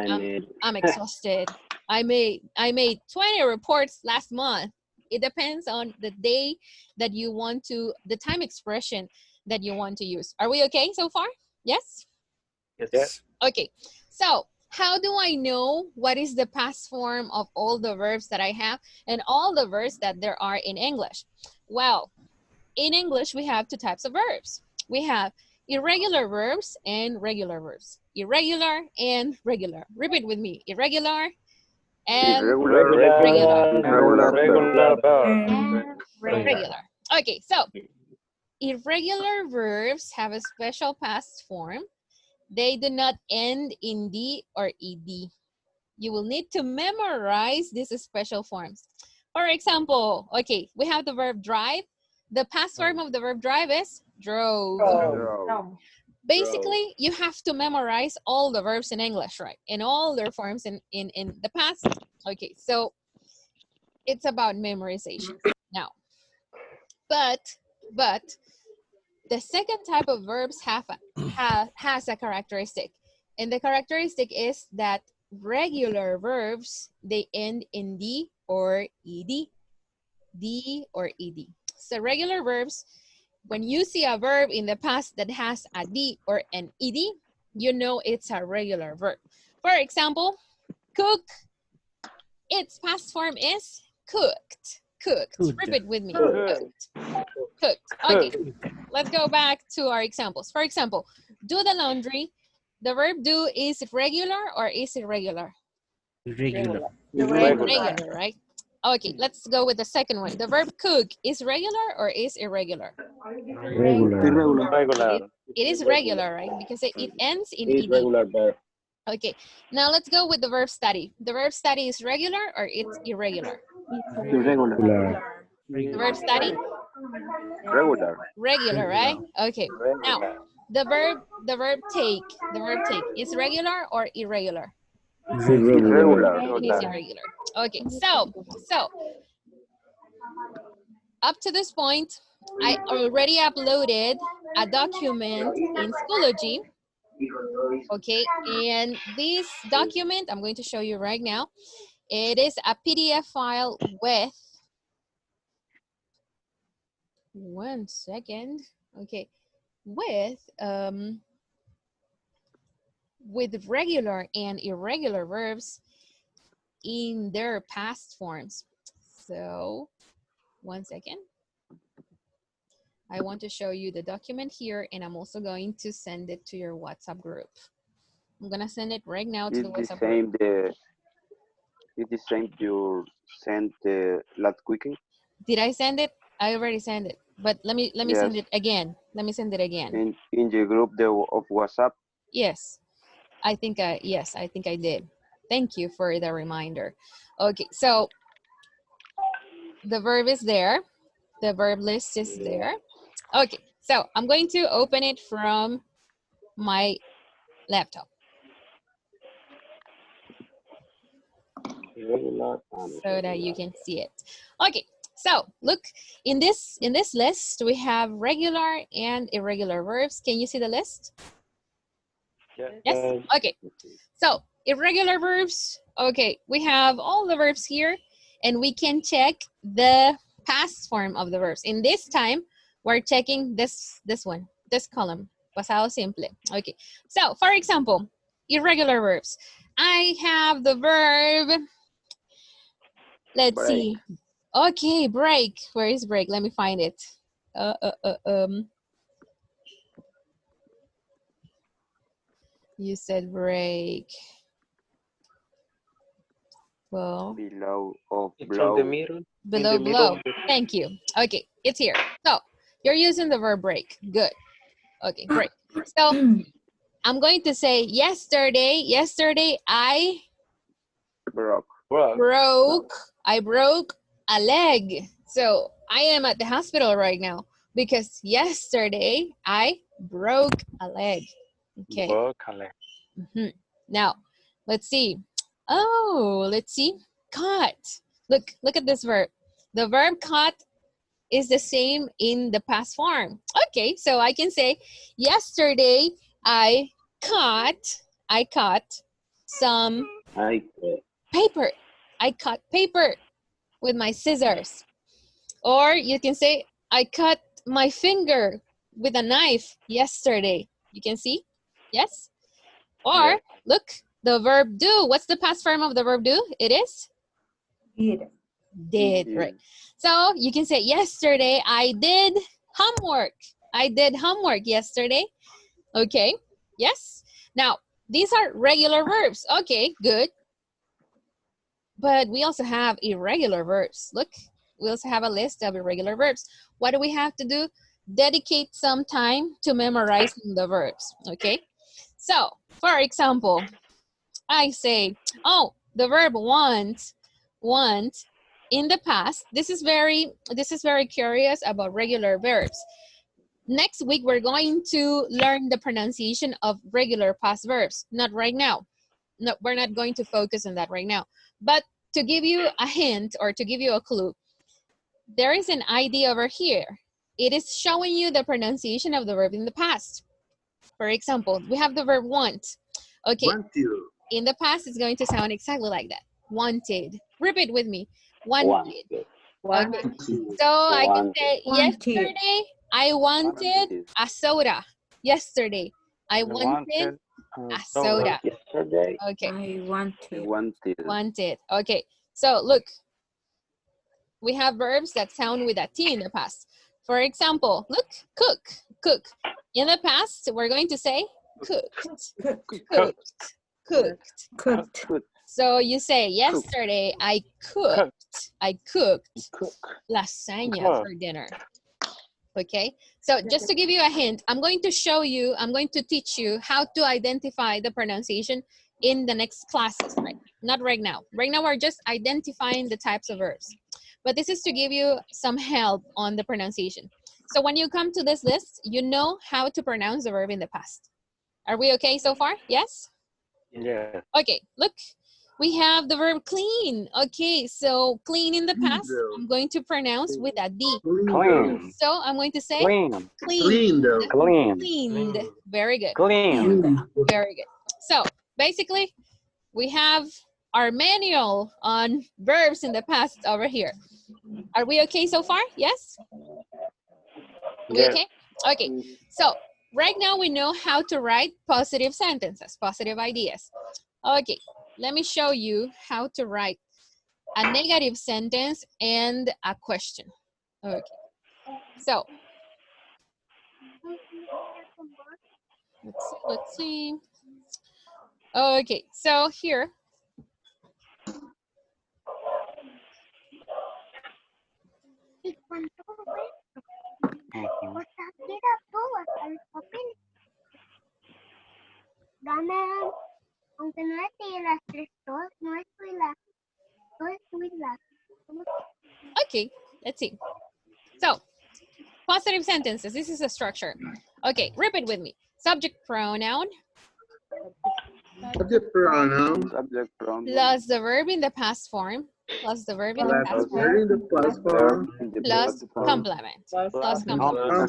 I'm exhausted. I made 20 reports last month. It depends on the day that you want to, the time expression that you want to use. Are we okay so far? Yes? Yes. Okay. So how do I know what is the past form of all the verbs that I have and all the verbs that there are in English? Well, in English, we have two types of verbs. We have irregular verbs and regular verbs. Irregular and regular. Repeat with me. Irregular and regular. Okay, so irregular verbs have a special past form. They do not end in D or ED. You will need to memorize these special forms. For example, okay, we have the verb drive. The past form of the verb drive is drove. Basically, you have to memorize all the verbs in English, right? And all their forms in the past. Okay, so it's about memorization. Now, but the second type of verbs has a characteristic. And the characteristic is that regular verbs, they end in D or ED. D or ED. So regular verbs, when you see a verb in the past that has a D or an ED, you know it's a regular verb. For example, cook, its past form is cooked. Cooked. Repeat with me. Cooked. Cooked. Okay, let's go back to our examples. For example, do the laundry. The verb do is regular or is irregular? Irregular. Regular, right? Okay, let's go with the second one. The verb cook is regular or is irregular? Regular. It is regular, right? Because it ends in ED. Regular verb. Okay, now let's go with the verb study. The verb study is regular or it's irregular? Regular. The verb study? Regular, right? Okay. Now, the verb take. The verb take is regular or irregular? Irregular. It is irregular. Okay, so up to this point, I already uploaded a document in Schoology. Okay, and this document I'm going to show you right now. It is a PDF file with, one second, okay, with regular and irregular verbs in their past forms. So, one second. I want to show you the document here, and I'm also going to send it to your WhatsApp group. I'm gonna send it right now to the WhatsApp group. It's the same you sent last weekend? Did I send it? I already sent it, but let me Yes. send it again. Let me send it again. In the group of WhatsApp? Yes, I think I did. Thank you for the reminder. Okay, so the verb is there. The verb list is there. Okay, so I'm going to open it from my laptop so that you can see it. Okay, so look, in this list we have regular and irregular verbs. Can you see the list? Yes. Okay, so irregular verbs. Okay, we have all the verbs here, and we can check the past form of the verbs. In this time, we're checking this one, this column, pasado simple. Okay, so for example, irregular verbs. I have the verb, let's see. Okay, break. Where is break? Let me find it. You said break. Well, below. Thank you. Okay, it's here. So you're using the verb break. Good. Okay, great. So I'm going to say yesterday I broke a leg. So I am at the hospital right now because yesterday I broke a leg. Okay. Now, let's see. Oh, let's see. Caught. Look at this verb. The verb caught is the same in the past form. Okay, so I can say yesterday I caught some paper. I cut paper with my scissors. Or you can say I cut my finger with a knife yesterday. You can see? Yes? Or look, the verb do. What's the past form of the verb do? It is? Did. Did, right. So you can say, yesterday I did homework. I did homework yesterday. Okay, yes. Now, these are regular verbs. Okay, good. But we also have irregular verbs. Look, we also have a list of irregular verbs. What do we have to do? Dedicate some time to memorizing the verbs, okay? So, for example, I say, oh, the verb want in the past. This is very curious about regular verbs. Next week, we're going to learn the pronunciation of regular past verbs. Not right now. No, we're not going to focus on that right now. But to give you a hint or to give you a clue, there is an ID over here. It is showing you the pronunciation of the verb in the past. For example, we have the verb want. Okay. Wanted. In the past, it's going to sound exactly like that. Wanted. Repeat with me. Wanted. Okay. So I can say, yesterday, I wanted a soda. Yesterday, I wanted a soda. Yesterday. Okay. I wanted. Wanted. Okay. So look, we have verbs that sound with a T in the past. For example, look, cook, cook. In the past, we're going to say cooked, cooked. So you say, yesterday I cooked lasagna for dinner. Okay, so just to give you a hint, I'm going to teach you how to identify the pronunciation in the next classes, right? Not right now. Right now, we're just identifying the types of verbs. But this is to give you some help on the pronunciation. So when you come to this list, you know how to pronounce the verb in the past. Are we okay so far? Yes? Yeah. Okay, look. We have the verb clean. Okay, so clean in the past, I'm going to pronounce with a D. Clean. So I'm going to say Clean. cleaned. Clean. Cleaned. Very good. Clean. Very good. So basically, we have our manual on verbs in the past over here. Are we okay so far? Yes? We Yes. okay? Okay, so right now we know how to write positive sentences, positive ideas. Okay, let me show you how to write a negative sentence and a question. Okay, so let's see. Okay, so here. Aunque no estoy las tres, no estoy las Okay, let's see. So, positive sentences. This is a structure. Okay, repeat with me. Subject pronoun. Subject pronoun. Subject pronoun. Plus the verb in the past form. Plus the verb in the Plus past the verb in form. the past form. Plus complement. Plus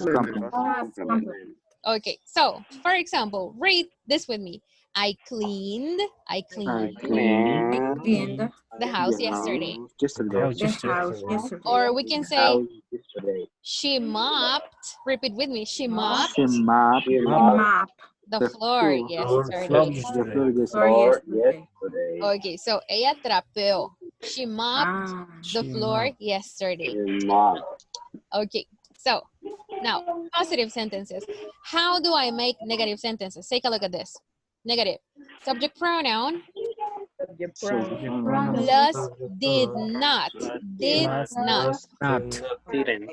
complement. Complement. Okay, so for example, read this with me. I cleaned the house yesterday. Or we can say, she mopped. Repeat with me. She mopped the floor yesterday. Okay, so ella trapeó. She mopped the floor yesterday. Okay, so now positive sentences. How do I make negative sentences? Take a look at this. Negative. Subject pronoun plus did not. Did not. Didn't.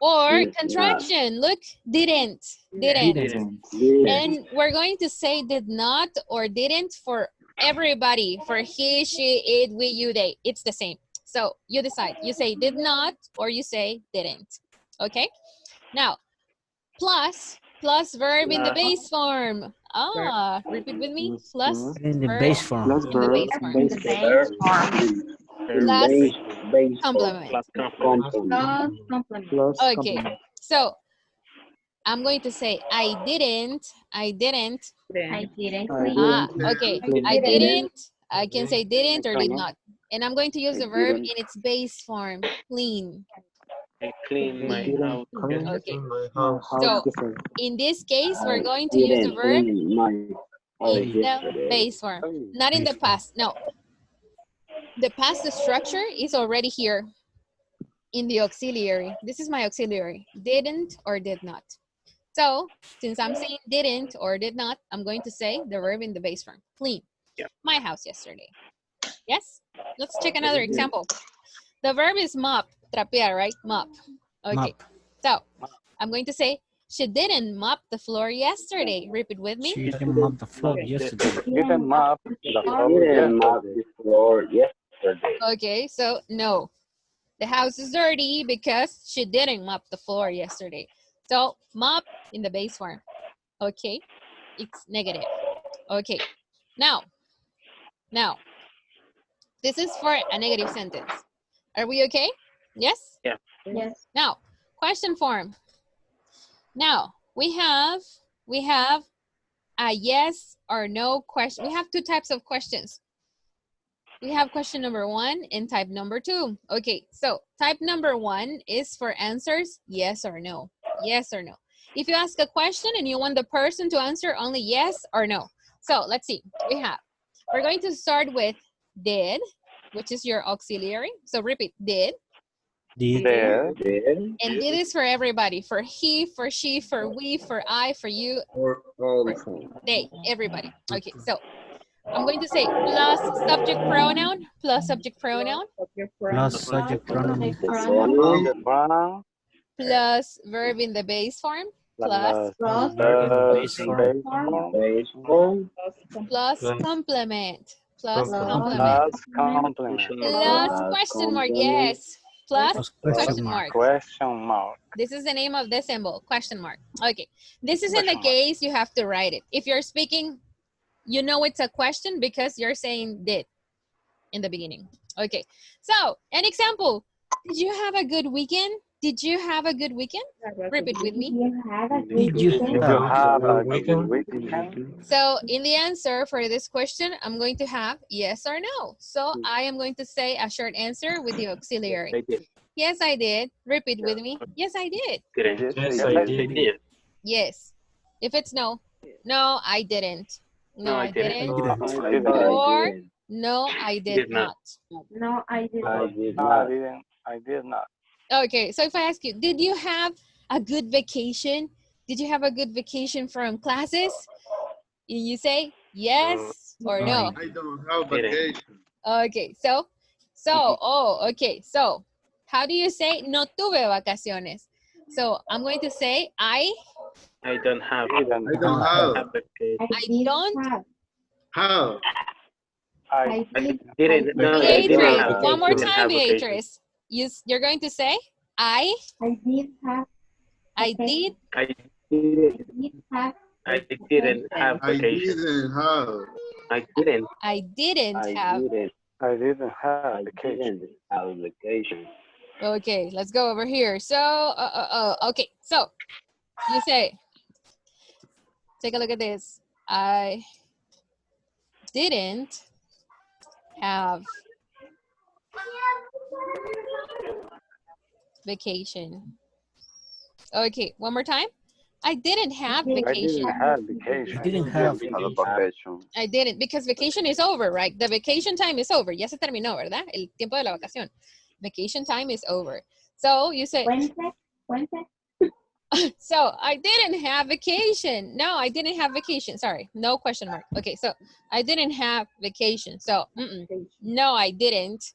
Or contraction. Look, didn't. And we're going to say did not or didn't for everybody. For he, she, it, we, you, they. It's the same. So you decide. You say did not or you say didn't. Okay? Now, plus verb in the base form. Repeat with me. Plus In the verb base form. in the base form. Plus complement. Okay, so I'm going to say I didn't. Okay, I didn't. I can say didn't or did not. And I'm going to use the verb in its base form, clean. I clean my house. Okay, so in this case, we're going to use the verb in the base form, not in the past. No, the past structure is already here in the auxiliary. This is my auxiliary, didn't or did not. So since I'm saying didn't or did not, I'm going to say the verb in the base form, clean. My house yesterday. Yes? Let's check another example. The verb is mop, trapear, right? Mop. Okay. Mop. So I'm going to say, she didn't mop the floor yesterday. Repeat with me. She didn't mop the floor yesterday. Didn't mop the floor yesterday. Okay, so no. The house is dirty because she didn't mop the floor yesterday. So mop in the base form. Okay, it's negative. Okay, now, this is for a negative sentence. Are we okay? Yes? Yeah. Yes. Now, question form. Now, we have a yes or no question. We have two types of questions. We have question number 1 and type number 2. Okay, so type number 1 is for answers yes or no. Yes or no. If you ask a question and you want the person to answer only yes or no. So let's see. We're going to start with did, which is your auxiliary. So repeat, did. Did. And did is for everybody. For he, for she, for we, for I, for you, For all for they, everybody. Okay, so I'm going to say plus subject pronoun, plus subject pronoun, Plus subject pronoun. plus verb in the base form, plus Base form. plus complement, plus complement, plus question mark, yes, plus question mark. Question mark. This is the name of the symbol, question mark. Okay, this is in the case you have to write it. If you're speaking, you know it's a question because you're saying did in the beginning. Okay, so an example. Did you have a good weekend? Did you have a good weekend? Repeat with me. Did you have a good weekend? So in the answer for this question, I'm going to have yes or no. So I am going to say a short answer with the auxiliary. Yes, I did. Repeat with me. Yes, I did. Yes, I did. Yes. If it's no, no, I didn't. No, I didn't. Or no, I did not. No, I did I did not. Okay, so if I ask you, did you have a good vacation? Did you have a good vacation from classes? And you say yes or no. I don't have vacation. Okay, so, okay, so how do you say no tuve vacaciones? So I'm going to say I don't have. I don't have. How? I didn't. No, I didn't Beatrice, have. one more didn't time, have vacation. Beatrice. You're going to say I did have. I didn't have I vacation. I didn't have vacation. Okay, let's go over here. So, okay, so you say, take a look at this. I didn't have vacation. Okay, one more time. I didn't have vacation. I didn't have vacation. I didn't, because vacation is over, right? The vacation time is over. Ya se terminó, ¿verdad? El tiempo de la vacación. Vacation time is over. So you say, so I didn't have vacation. No, I didn't have vacation. Sorry, no question mark. Okay, so I didn't have vacation. So no, I didn't,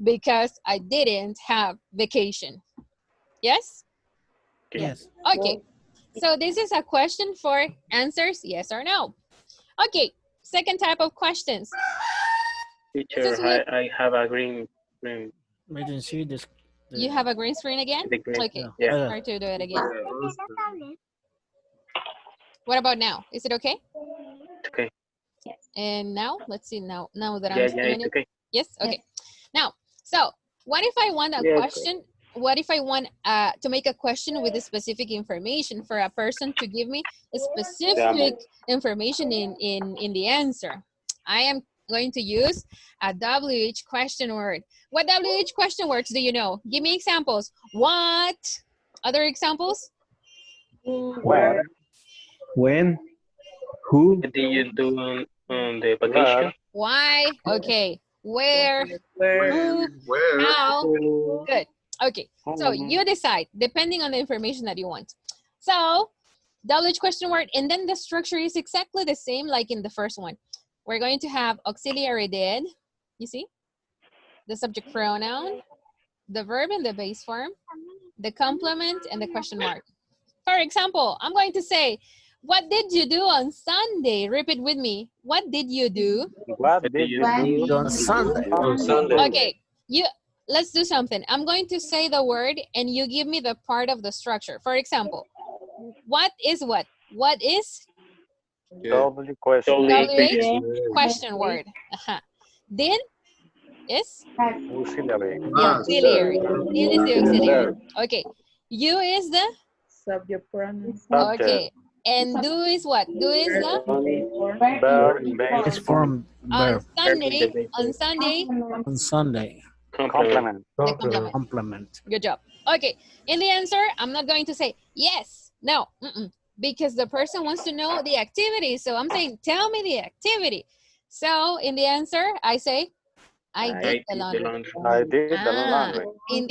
because I didn't have vacation. Yes? Yes. Okay, so this is a question for answers yes or no. Okay, second type of questions. Teacher, I have a green. I didn't see this. You have a green screen again? The green, Okay, yeah. try to do it again. What about now? Is it okay? Okay. And now, let's see now that I'm Yeah, seeing it's it. okay. Yes, okay. Now, so what if I want a question? What if I want to make a question with a specific information for a person to give me a specific information in the answer? I am going to use a WH question word. What WH question words do you know? Give me examples. What? Other examples? When? Who? What did you do on the vacation? Why? Okay. Where? Where? Who? Where? How? Good. Okay. So you decide depending on the information that you want. So WH question word, and then the structure is exactly the same like in the first one. We're going to have auxiliary did, you see? The subject pronoun, the verb in the base form, the complement, and the question mark. For example, I'm going to say, what did you do on Sunday? Repeat with me. What did you do? What did you do On Sunday. on Sunday? Okay, let's do something. I'm going to say the word and you give me the part of the structure. For example, what is what? What is W question. WH question word. Did is Auxiliary. the auxiliary. Did is the auxiliary. Okay. You is the Subject pronoun. okay. And do is what? Do is the Verb in base It's from on verb. Sunday. On Sunday. On Sunday. complement. The complement. Complement. Good job. Okay. In the answer, I'm not going to say yes. No. Because the person wants to know the activity. So I'm saying, tell me the activity. So in the answer, I say, I did the laundry. I did the laundry. In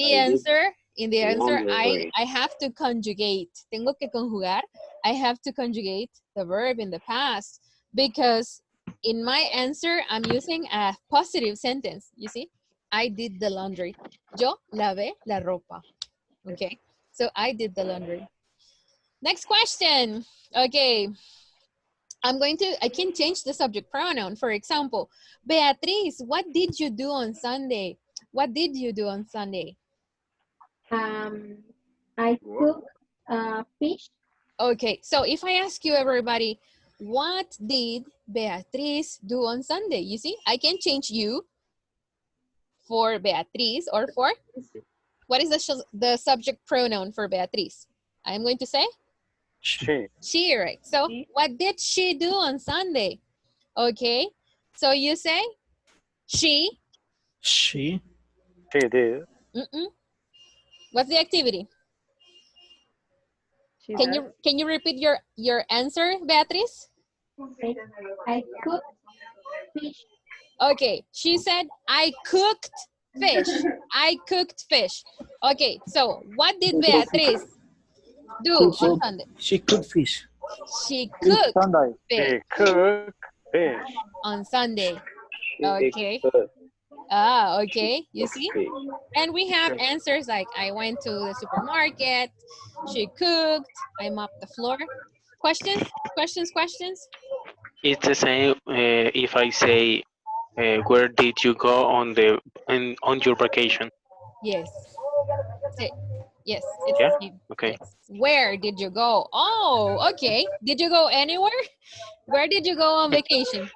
the answer, I have to conjugate. Tengo que conjugar. I have to conjugate the verb in the past because in my answer, I'm using a positive sentence. You see, I did the laundry. Yo lavé la ropa. Okay, so I did the laundry. Next question. Okay. I can change the subject pronoun. For example, Beatriz, what did you do on Sunday? What did you do on Sunday? I cooked fish. Okay, so if I ask you, everybody, what did Beatriz do on Sunday? You see, I can change you for Beatriz or for, what is the subject pronoun for Beatriz? I'm going to say? She, right? So what did she do on Sunday? Okay, so you say she. She did. What's the activity? Can you repeat your answer, Beatriz? I cooked fish. Okay, she said I cooked fish. I cooked fish. Okay, so what did Beatriz do on Sunday? She cooked fish. She cooked fish. She cooked fish. On Sunday. Okay. Okay. You see? And we have answers like I went to the supermarket, she cooked, I mopped the floor. Questions? Questions? It's the same if I say, where did you go on your vacation? Yes. Yes. Yeah? The same. Okay. Yes. Where did you go? Oh, okay. Did you go anywhere? Where did you go on vacation?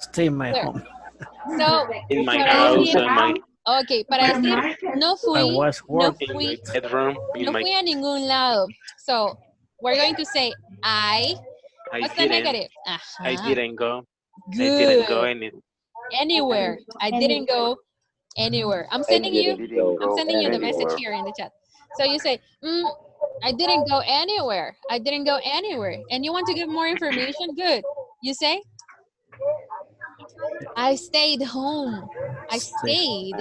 Stay in my home. So, in my house, okay, para decir, no fui a ningún lado. So, we're going to say, what's the negative? I didn't go. Good. I didn't go anywhere. I didn't go anywhere. I'm sending you the message here in the chat. So you say, I didn't go anywhere. I didn't go anywhere. And you want to give more information? Good. You say, I stayed home. I stayed.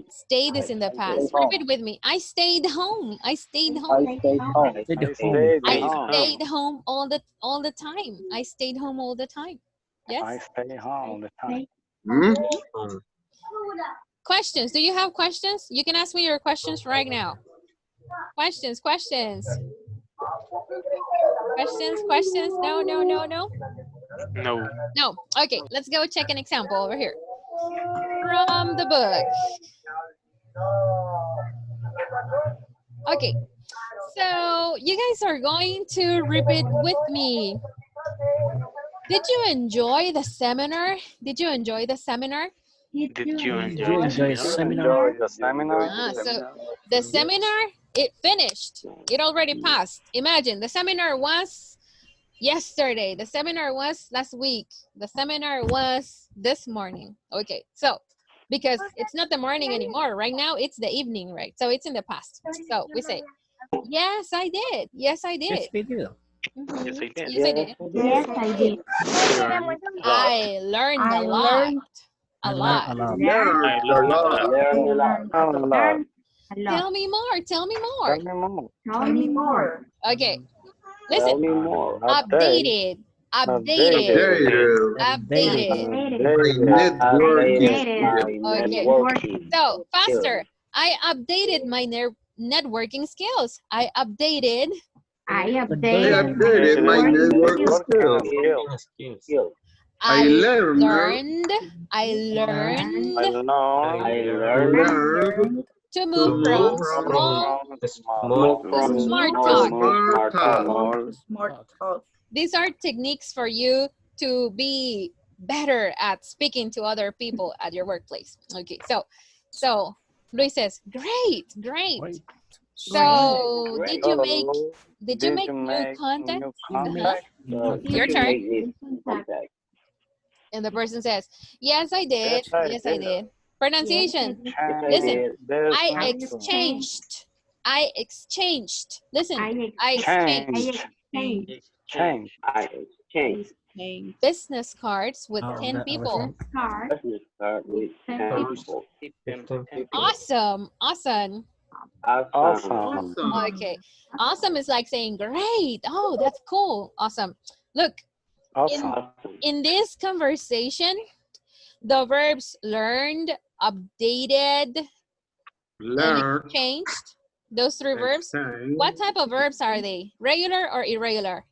Stayed is in the past. Repeat with me. I stayed home. I stayed home. I stayed home. I stayed home all the time. I stayed home all the time. Yes? I stay home all the time. Questions. Do you have questions? You can ask me your questions right now. Questions. Questions. No. No. Okay, let's go check an example over here. From the book. Okay, so you guys are going to repeat with me. Did you enjoy the seminar? Did you enjoy the seminar? Did you enjoy the seminar? So the seminar, it finished. It already passed. Imagine, the seminar was yesterday. The seminar was last week. The seminar was this morning. Okay, so because it's not the morning anymore. Right now, it's the evening, right? So it's in the past. So we say, yes, I did. Yes, I did. Yes, we did. Yes, I did. Yes, I did. Yes, I did. I learned a I lot. learned A I learned lot. a lot. Learn I a learned a lot. lot. Learn a lot. Learn a lot. learn a lot. Tell me more. Tell me more. Tell me more. Tell me more. Okay. Tell Listen. me more. Updated. Updated. Updated. Updated. Updated. My Updated. networking Updated my skills. Okay. networking So, skills. faster. I updated my networking skills. I updated. I I updated updated my network Networking skills. skills. I learned I learned I learned I learned learned to to move move from from small move to from smart small talk. to smart smart talk. talk. Smart talk. These are techniques for you to be better at speaking to other people at your workplace. Okay, so Luis says, great. Great. So Great. did you Did make you new make contacts? new Uh-huh. contact? So Your did you turn. make this contact? And the person says, yes, I did. Yes, I Yes, I did. did. Pronunciation. Yes, I Listen, did. There's I one exchanged. I exchanged. Listen, I change. exchanged Change. I exchanged business cards with Oh, 10 that people. business card with 10 people. Awesome. Awesome. Awesome. Awesome. Okay. Awesome is like saying, great. Oh, that's cool. Awesome. Look, Awesome. in this conversation, the verbs learned, updated, and Learn. exchanged, those three verbs, Exchange. what type of verbs are they? Regular or irregular?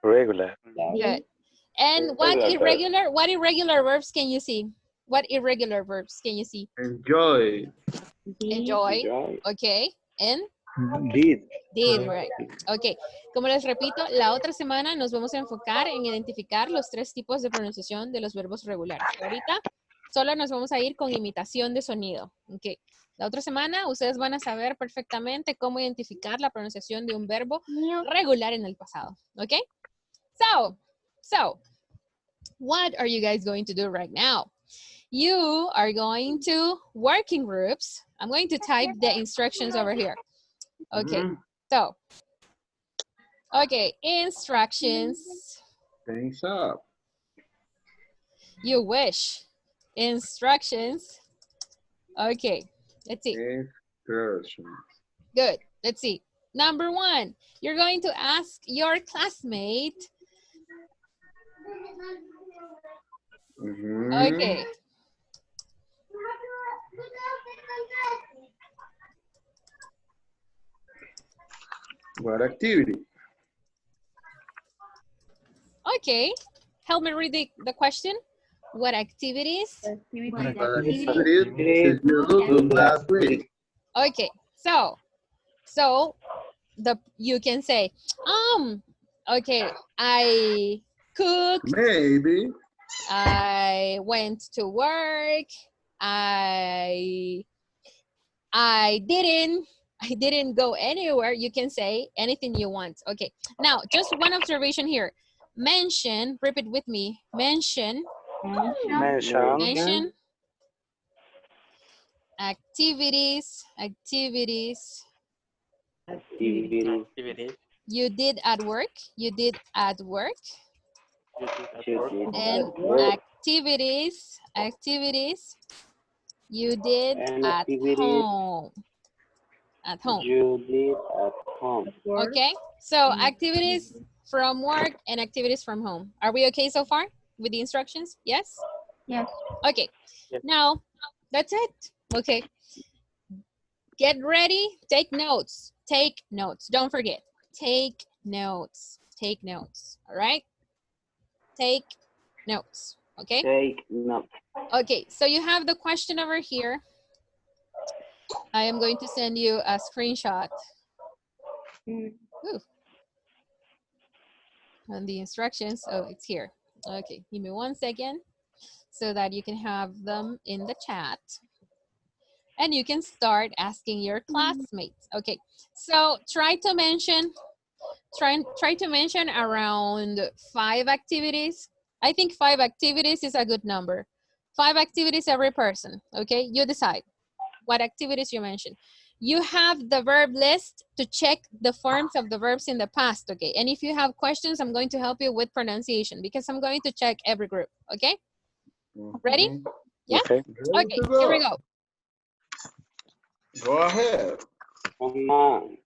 Regular. Good. And what irregular verbs can you see? What irregular verbs can you see? Enjoy. Enjoy. Okay. And Did. did, right. Ok, como les repito, la otra semana nos vamos a enfocar en identificar los 3 tipos de pronunciación de los verbos regulares. Ahorita solo nos vamos a ir con imitación de sonido. Ok, la otra semana ustedes van a saber perfectamente cómo identificar la pronunciación de un verbo regular en el pasado. Ok, so, what are you guys going to do right now? You are going to working groups. I'm going to type the instructions over here. Okay, so, okay, instructions. Things up. You wish. Instructions. Okay, let's see. Instructions. Good, let's see. Number 1, you're going to ask your classmate. Okay. What activity? Okay, help me read the question. What activities? What activities did you do last week? Okay, so you can say, okay, I cooked. Maybe. I went to work. I didn't go anywhere. You can say anything you want. Okay, now just one observation here. Mention, repeat with me. Mention activities you did at work. You did at work. And activities you did at home. At home. You did at home. Okay, so activities from work and activities from home. Are we okay so far with the instructions? Yes? Yes. Okay, now that's it. Okay, get ready, take notes. Take notes, don't forget. Take notes, all right? Take notes, okay? Take notes. Okay, so you have the question over here. I am going to send you a screenshot. Ooh. On the instructions, oh, it's here. Okay, give me 1 second so that you can have them in the chat. And you can start asking your classmates. Okay, so try to mention around 5 activities. I think 5 activities is a good number. 5 activities every person, okay? You decide what activities you mention. You have the verb list to check the forms of the verbs in the past, okay? And if you have questions, I'm going to help you with pronunciation because I'm going to check every group, okay? Ready? Yeah? Okay. Okay, here we go. Go ahead. Come on.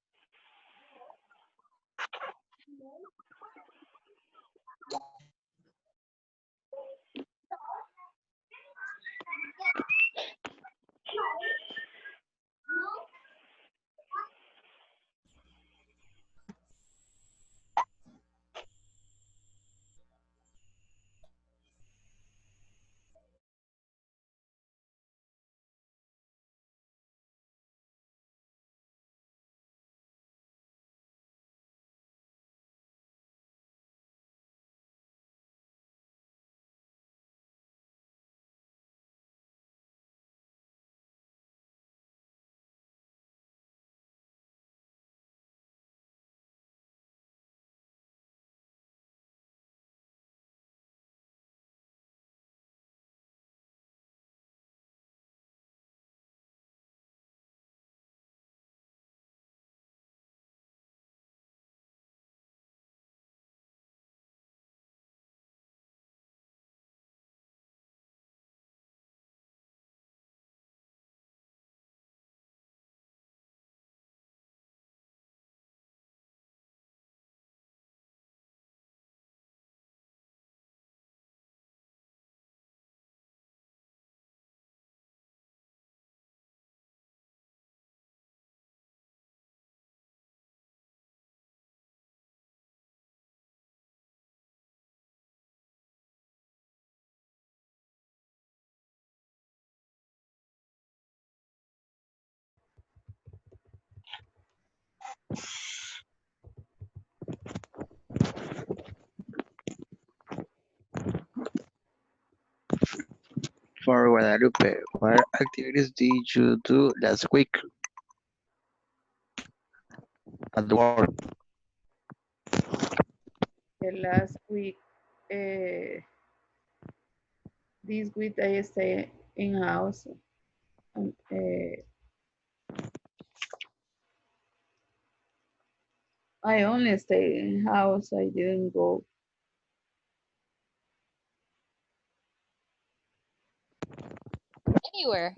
For Guadalupe, what activities did you do last week at work? Last week, this week I stay in house. I only stay in house. I didn't go.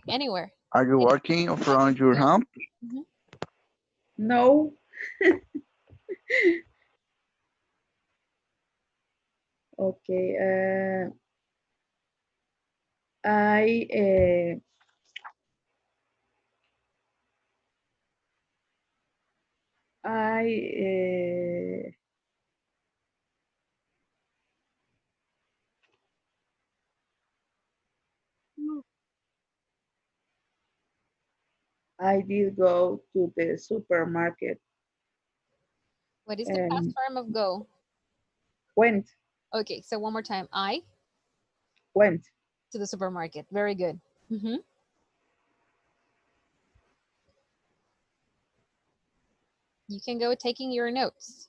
Anywhere. Are you working from your home? Mhm. No. Okay. I did go to the supermarket. What is the past form of go? Went. Okay, so one more time. I went to the supermarket. Very good. Mm-hmm. You can go taking your notes.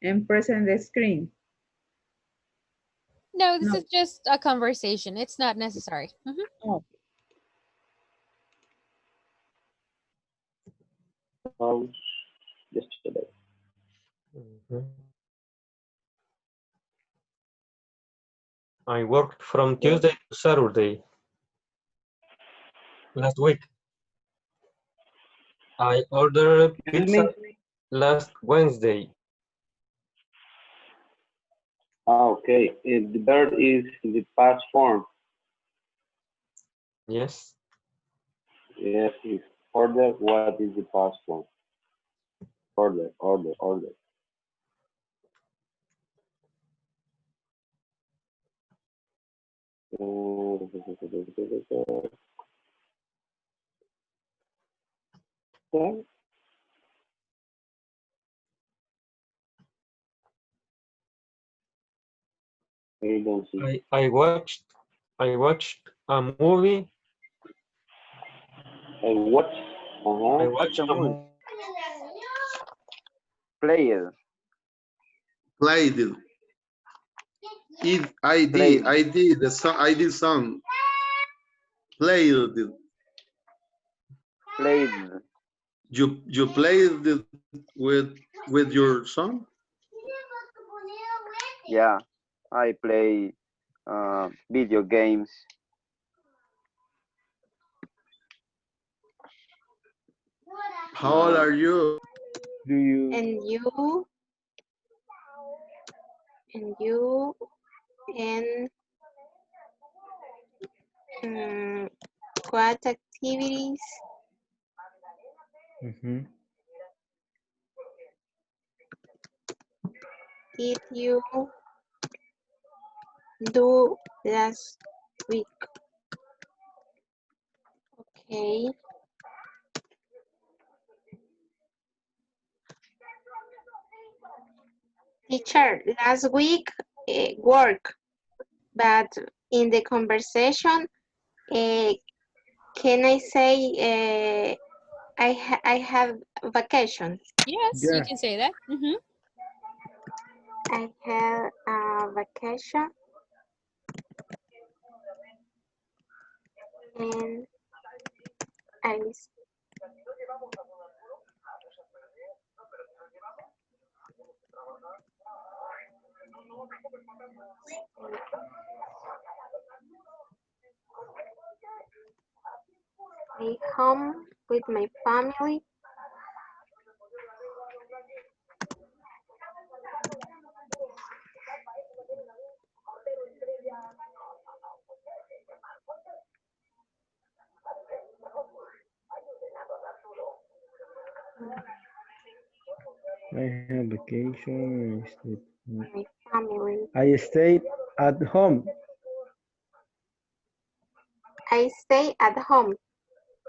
And present the screen. No, this is just a conversation. It's not necessary. Mm-hmm. Oh. Yesterday. I worked from Tuesday to Saturday. Last week. I ordered pizza last Wednesday. Okay, the verb is the past form. Yes. Yes, it's order. What is the past form? Order. I watched a movie. I watched a movie. Played. I did some. Played. played. You played with your son? Yeah, I play video games. How old are you? Do you? And you, and what activities Mhm. did you do last week? Okay. Teacher, last week work, but in the conversation, can I say I have vacation? Yes, you Yeah. can say that. I have a vacation and I stay home with my family. I have vacation. My family. I stayed at home. I stay at home.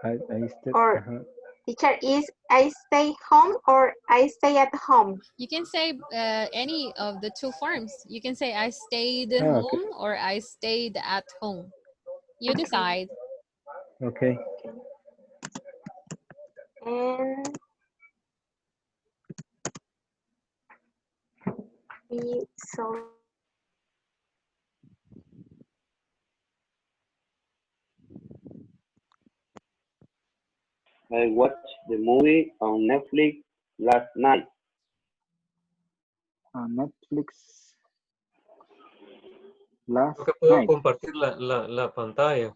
I stayed. Or teacher is I stay home or I stay at home. You can say any of the two forms. You can say I stayed Ah, okay. home or I stayed at home. You decide. Okay. And we saw I watched the movie on Netflix last night. Netflix last Creo que puedo night. compartir la pantalla.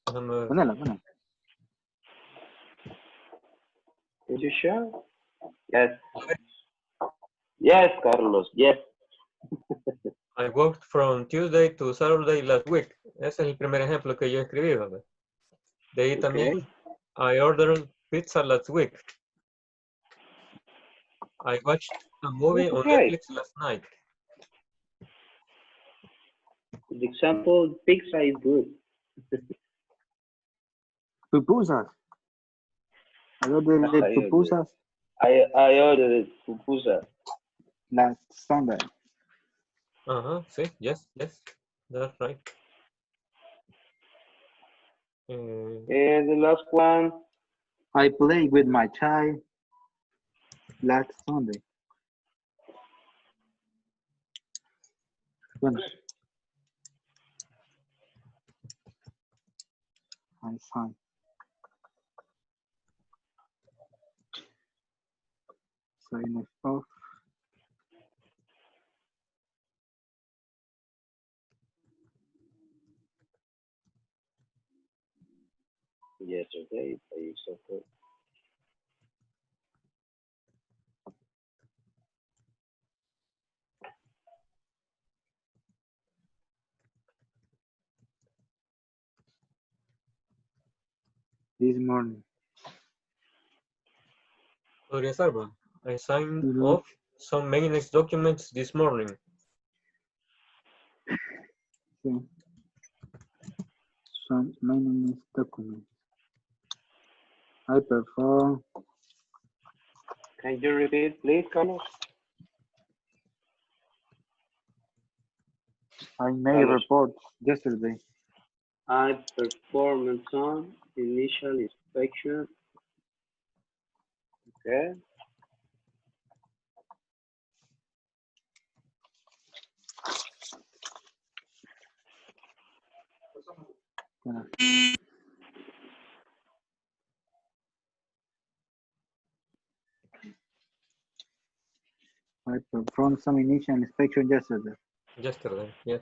Déjame ver. Ponela. Are you sure? Yes. Yes, Carlos, yes. I worked from Tuesday to Saturday last week. Ese es el primer ejemplo que yo escribí, ¿verdad? De ahí también, I ordered pizza last week. I watched a movie on Okay. Netflix last night. The example, pizza is good. Pupusas. I ordered pupusas I ordered pupusa last Sunday. Sí, yes, that's right. And the last one, I played with my child last Sunday. Bueno. I signed. Sign it off. yesterday, I suffered. This morning. Podría ser, ¿verdad? I signed off some maintenance documents this morning. Sí. Some maintenance documents. I perform. Can you repeat, please, Carlos? I made reports yesterday. I performed some initial inspection. Okay. Yeah. I performed some initial inspection yesterday. Yesterday, yes.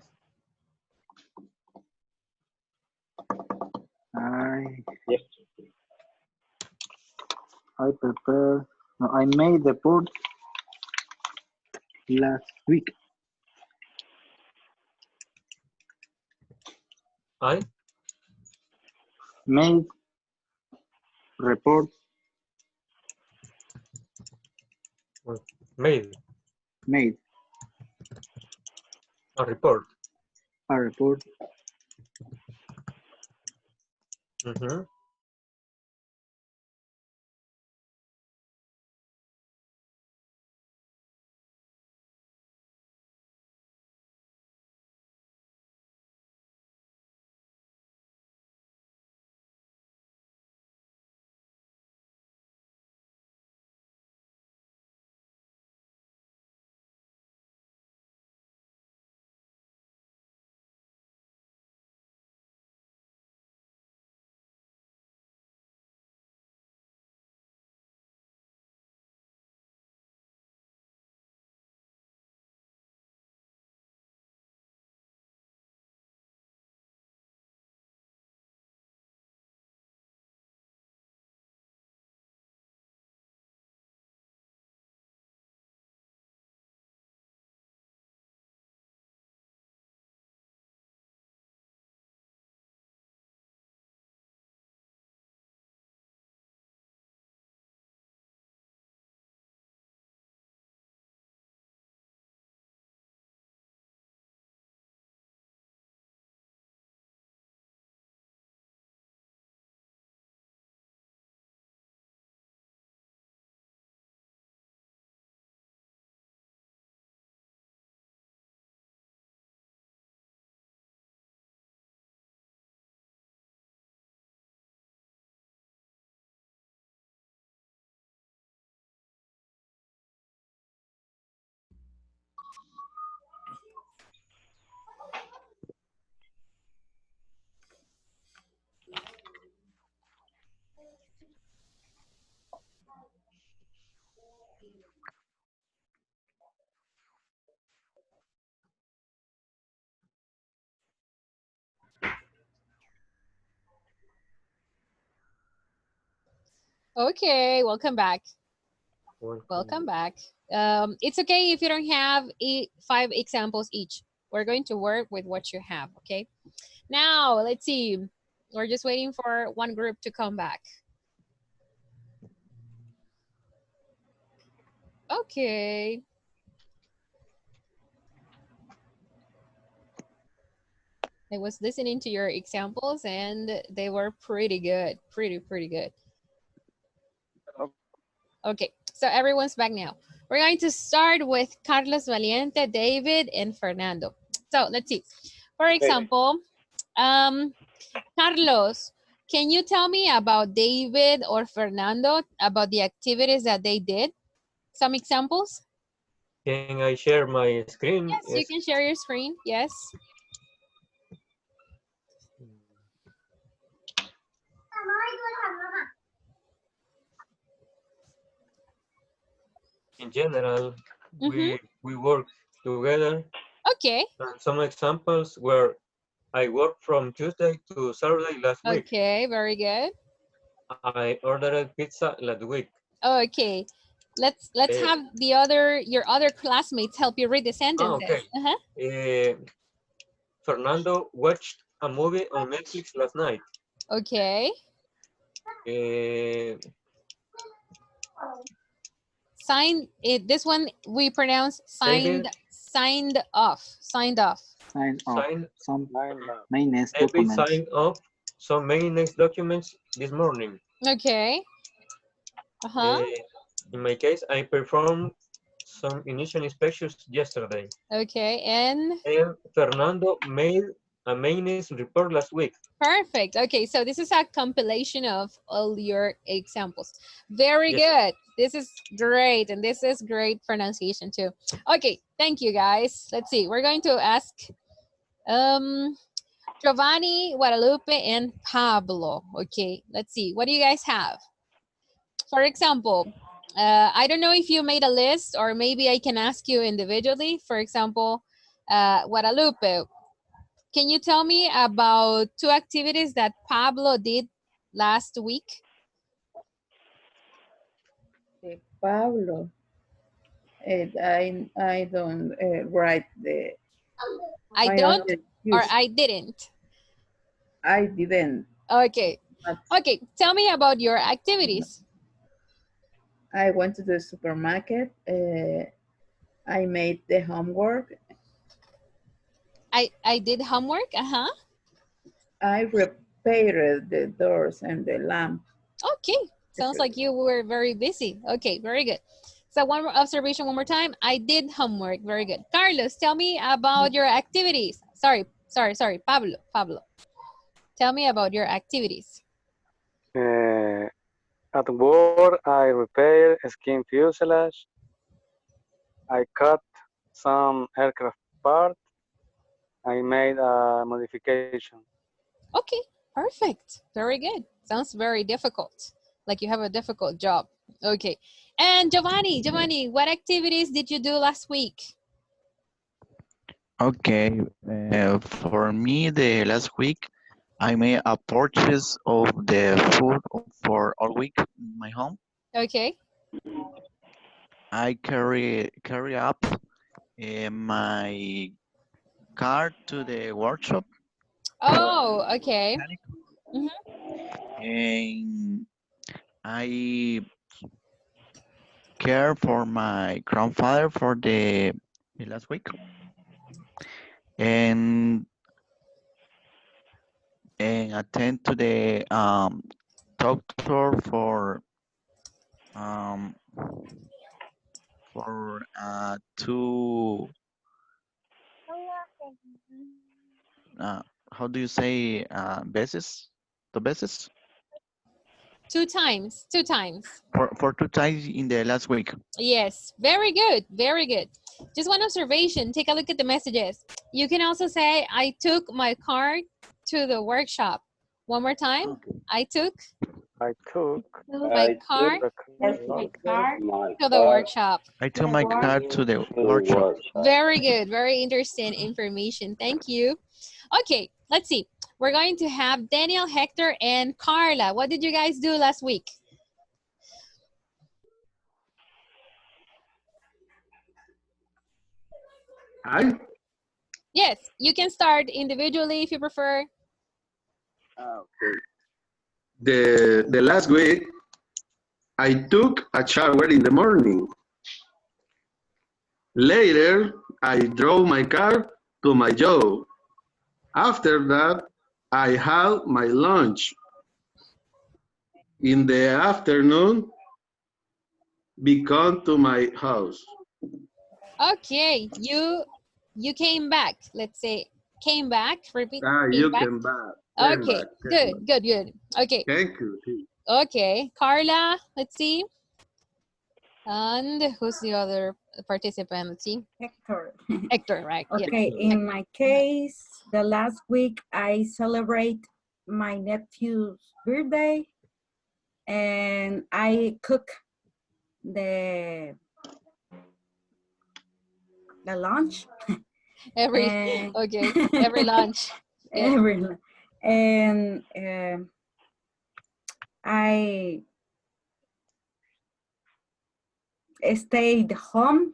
I prepared, no, I made the report last week. I Made report, made made a report. a report Mhm. Okay, welcome back. Welcome back. It's okay if you don't have 5 examples each. We're going to work with what you have, okay? Now, let's see. We're just waiting for one group to come back. Okay. I was listening to your examples and they were pretty good. Pretty good. Okay, so everyone's back now. We're going to start with Carlos Valiente, David, and Fernando. So let's see. For example, Carlos, can you tell me about David or Fernando, about the activities that they did? Some examples? Can I share my screen? Yes, you can share your screen, yes. In general, we work together. Okay. And some examples were I worked from Tuesday to Saturday last week. Okay, very good. I ordered pizza last week. Okay. Let's have your other classmates help you read the sentences. Okay. Fernando watched a movie on Netflix last night. Okay. Signed it. This one we pronounce signed. Signed off. Signed off. Sign off some maintenance David documents. signed off some maintenance documents this morning. Okay. In my case, I performed some initial inspections yesterday. Okay, and Fernando made a maintenance report last week. Perfect. Okay, so this is a compilation of all your examples. Very good. This is great, and this is great pronunciation too. Okay, thank you guys. Let's see. We're going to ask Giovanni, Guadalupe, and Pablo. Okay, let's see. What do you guys have? For example, I don't know if you made a list or maybe I can ask you individually. For example, Guadalupe, can you tell me about 2 activities that Pablo did last week? Pablo, I don't write the. I don't or I didn't? I didn't. Okay. Okay, tell me about your activities. I went to the supermarket. I made the homework. I did homework, I repaired the doors and the lamp. Okay, sounds like you were very busy. Okay, very good. So one more observation, one more time. I did homework, very good. Carlos, tell me about your activities. Sorry, Pablo. Tell me about your activities. At work, I repair skin fuselage. I cut some aircraft parts. I made a modification. Okay, perfect. Very good. Sounds very difficult. Like you have a difficult job. Okay. And Giovanni, what activities did you do last week? Okay, for me, the last week, I made a purchase of the food for all week in my home. Okay. I carry up my car to the workshop. Oh, okay. And I care for my grandfather for the last week. And attend to the doctor for 2 how do you say veces? 2 veces? 2 times. For 2 times in the last week. Yes, very good, very good. Just one observation, take a look at the messages. You can also say, I took my car to the workshop. One more time, I took my car to the workshop. I took my car to the workshop. Very good, very interesting information. Thank you. Okay, let's see. We're going to have Daniel, Hector, and Carla. What did you guys do last week? Yes, you can start individually if you prefer. Okay. The last week, I took a shower in the morning. Later, I drove my car to my job. After that, I had my lunch. In the afternoon, come to my house. Okay, you came back. Let's say came back. Repeat. You came back. Okay, good. Okay. Thank you. Okay, Carla, let's see. And who's the other participant? Let's see. Hector, right? Okay, yes. in my case, the last week I celebrate my nephew's birthday and I cook the lunch. Every lunch. Yeah. And I stayed home.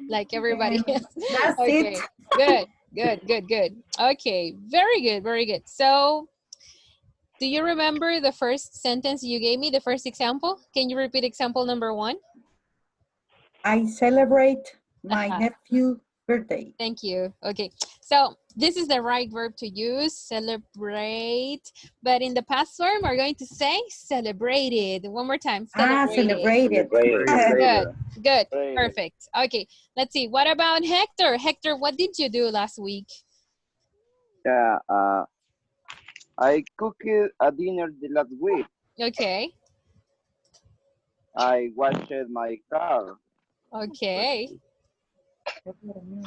Like everybody else. That's okay. it. Good. Okay, very good. So, do you remember the first sentence you gave me, the first example? Can you repeat example number 1? I celebrate my nephew's birthday. Thank you. Okay, so this is the right verb to use, celebrate. But in the past form, we're going to say celebrated. One more time. Celebrated. Good. Perfect. Okay, let's see. What about Hector? Hector, what did you do last week? Yeah, I cooked a dinner the last week. Okay. I washed my car. Okay.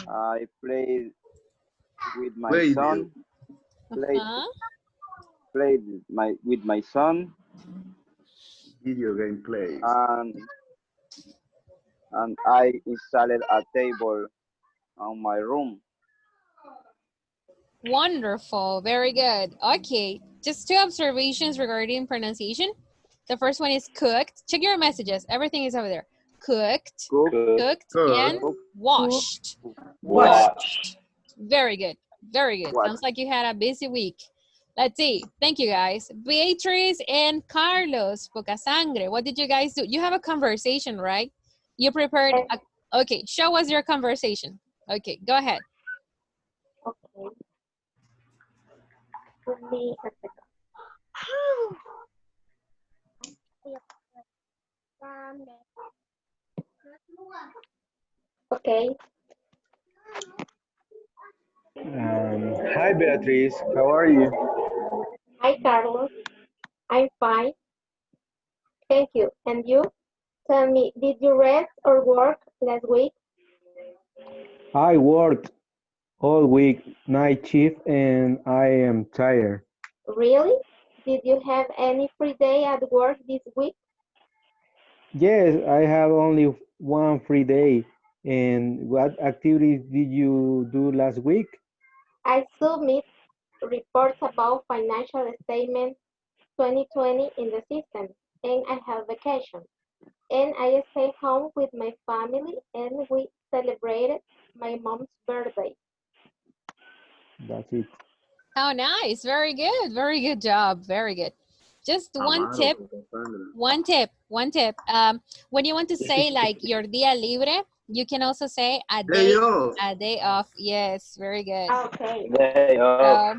I played with my son. Played with my son. Video game play. And and I installed a table on my room. Wonderful. Very good. Okay. Just two observations regarding pronunciation. The first one is cooked. Check your messages. Everything is over there. Cooked, cooked, and washed. Watch. Very good. Very good. Sounds like you had a busy week. Let's see. Thank you, guys. Beatriz and Carlos, Poca Sangre. What did you guys do? You have a conversation, right? You prepared. Okay, show us your conversation. Okay, go ahead. Okay. Give me a second. Okay. Hi, Beatriz. How are you? Hi, Carlos. I'm fine. Thank you. And you? Tell me, did you rest or work last week? I worked all week, night shift, and I am tired. Really? Did you have any free day at work this week? Yes, I have only one free day. And what activities did you do last week? I submit reports about financial statement 2020 in the system, and I have vacation. And I stayed home with my family, and we celebrated my mom's birthday. That's it. Oh, nice. Very good. Very good job. Very good. Just one tip. One tip. When you want to say like your día libre, you can also say a day off. Yes, very good. Okay. Day off.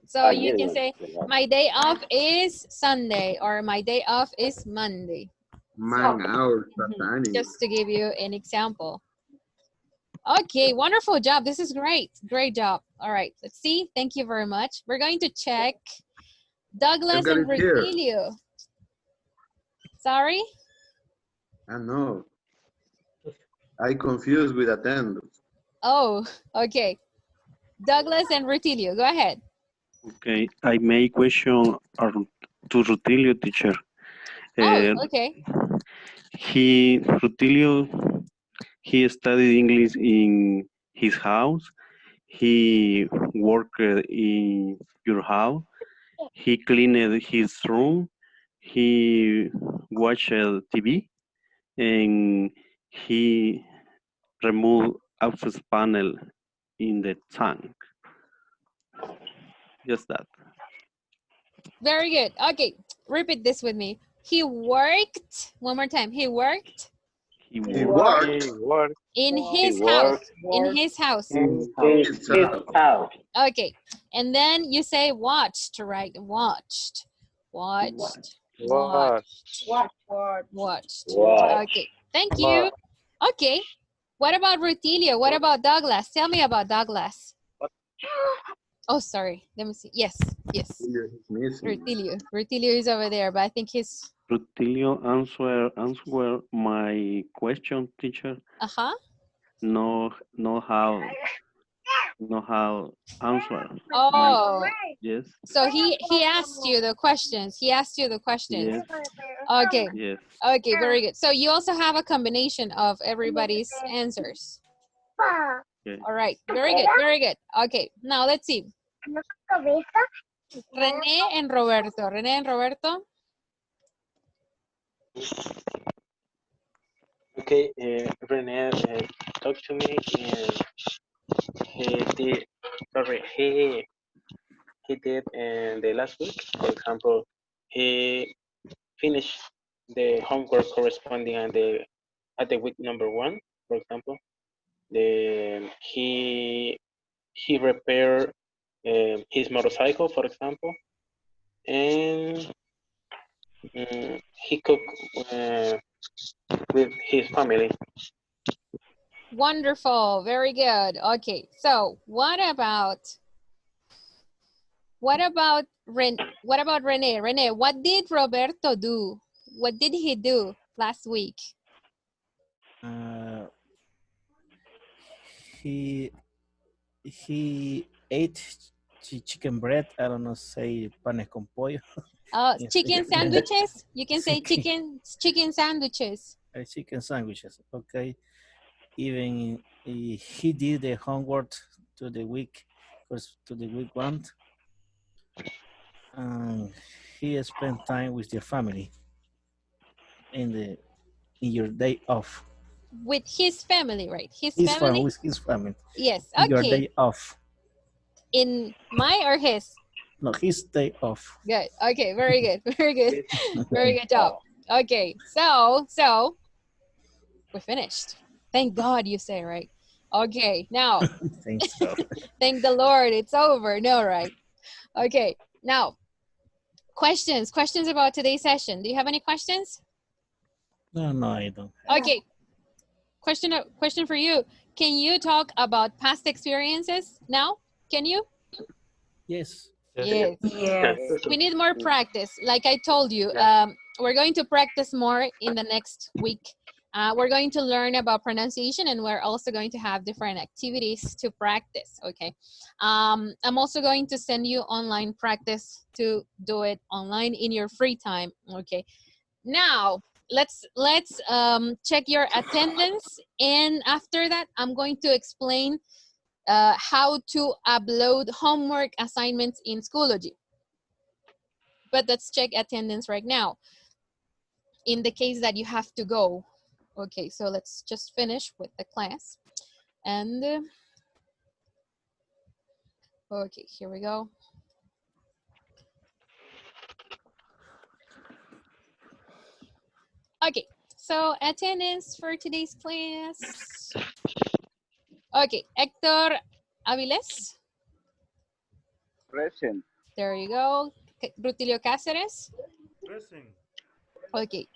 So you can say my day off is Sunday or my day off is Monday. Just to give you an example. Okay, wonderful job. This is great. Great job. All right, let's see. Thank you very much. We're going to check Douglas and Virgilio. Sorry? I know. I confused with attendance. Oh, okay. Douglas and Rutilio, go ahead. Okay, I make question to Rutilio, teacher. Okay. Rutilio, he studied English in his house. He worked in your house. He cleaned his room. He watched TV, and he removed access panel in the tank. Just that. Very good. Okay, repeat this with me. He worked, one more time. He worked. He worked. In his house. In his house. His house. Okay, and then you say watched, right? Watched. Watched. Okay, thank you. Okay, what about Rutilio? What about Douglas? Tell me about Douglas. Oh, sorry. Let me see. Yes. Rutilio is over there, but I think he's... Rutilio answer my question, teacher. No how answer. Oh. Yes. So he asked you the questions. Yes. Okay. Yes. Okay, very good. So you also have a combination of everybody's answers. Okay. All right. Very good. Very good. Okay. Now let's see. René and Roberto. Okay, Rene talked to me and he did in the last week. For example, he finished the homework corresponding at the week number 1. For example, he repaired his motorcycle, for example, and he cooked with his family. Wonderful. Very good. Okay. So what about Rene? Rene, what did Roberto do? What did he do last week? He ate chicken bread. I don't know, say panes con pollo. Chicken sandwiches. You can say chicken sandwiches. chicken sandwiches. Okay. Even he did the homework to the week, to the week one, and he spent time with the family in the in your day off. With his family, right? His His family, family? with his family. Yes, In your okay. day off. In my or his? No, his day off. Good. Okay, very good. Very good. Very good job. Okay, so we're finished. Thank God you say, right? Okay, now Thanks God. thank the Lord it's over. No, right? Okay, now questions about today's session. Do you have any questions? No, I don't. Okay. Question for you. Can you talk about past experiences now? Can you? Yes. Yes. Yes. We need more practice. Like I told you, we're going to practice more in the next week. We're going to learn about pronunciation, and we're also going to have different activities to practice, okay? I'm also going to send you online practice to do it online in your free time, okay? Now, let's check your attendance, and after that, I'm going to explain how to upload homework assignments in Schoology. But let's check attendance right now. In the case that you have to go. Okay, so let's just finish with the class. And, okay, here we go. Okay, so attendance for today's class. Okay, Hector Aviles. Present. There you go. Rutilio Cáceres. Present. Okay.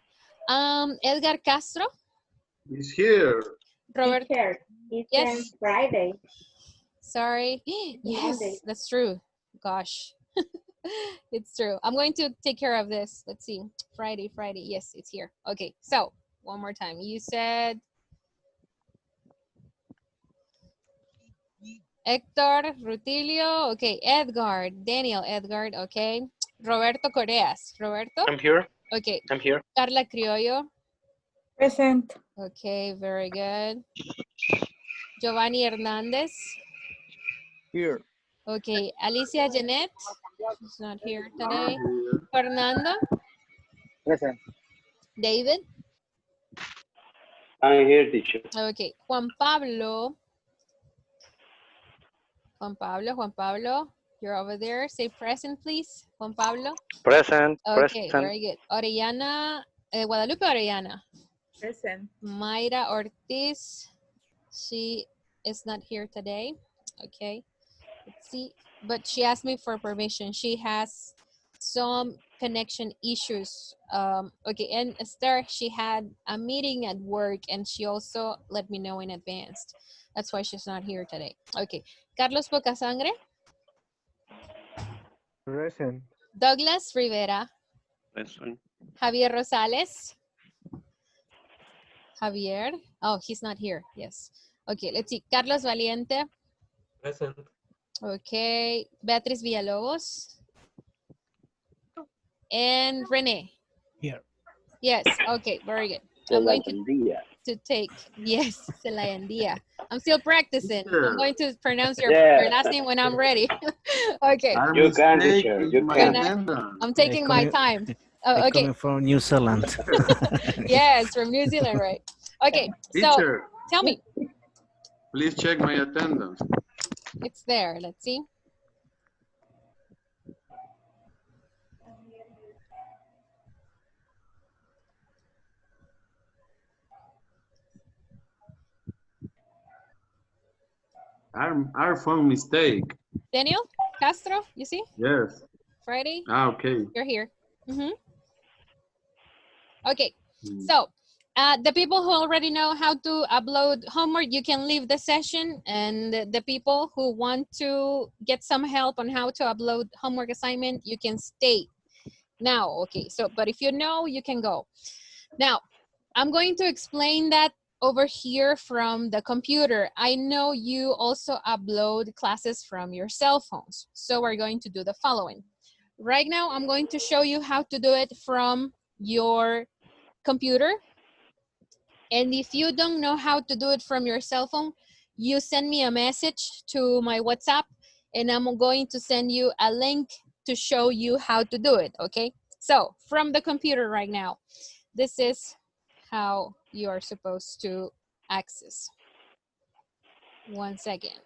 Edgar Castro. He's here. Robert. It's Yes. Friday. Sorry. Yes, Monday. that's true. Gosh. It's true. I'm going to take care of this. Let's see. Friday. Yes, it's here. Okay, so one more time. You said Hector, Rutilio, okay, Edgar, Daniel, Edgar, okay. Roberto Coreas. Roberto? I'm here. Okay. I'm here. Carla Criollo. Present. Okay, very good. Giovanni Hernandez. Here. Okay, Alicia Jeanette. She's not here today. Fernando. Present. David. I'm here, teacher. Okay, Juan Pablo. Juan Pablo, you're over there. Say present, please. Juan Pablo. Present. Okay, Present. very good. Orellana, Guadalupe Orellana. Present. Mayra Ortiz. She is not here today. Okay. Let's see. But she asked me for permission. She has some connection issues. Okay, and Esther, she had a meeting at work and she also let me know in advance. That's why she's not here today. Okay. Carlos Bocasangre. Present. Douglas Rivera. Present. Javier Rosales. Javier. Oh, he's not here. Yes. Okay, let's see. Carlos Valiente. Present. Okay. Beatriz Villalobos. And Rene. Here. Yes. Okay, very good. I'm going to take, yes, Celayandia. I'm still practicing. I'm going to pronounce your last name when I'm ready. Okay. You can, teacher. You can. I'm taking my time. Oh, okay. Coming from New Zealand. Yes, from New Zealand, right? Okay, so Teacher, tell me. please check my attendance. It's there. Let's see. Our phone mistake. Daniel Castro, you see? Yes. Friday. Okay. You're here. Okay, so the people who already know how to upload homework, you can leave the session, and the people who want to get some help on how to upload homework assignment, you can stay. Now, okay, so, but if you know, you can go. Now, I'm going to explain that over here from the computer. I know you also upload classes from your cell phones. So we're going to do the following. Right now, I'm going to show you how to do it from your computer. And if you don't know how to do it from your cell phone, you send me a message to my WhatsApp and I'm going to send you a link to show you how to do it, okay? So from the computer right now, this is how you are supposed to access. 1 second.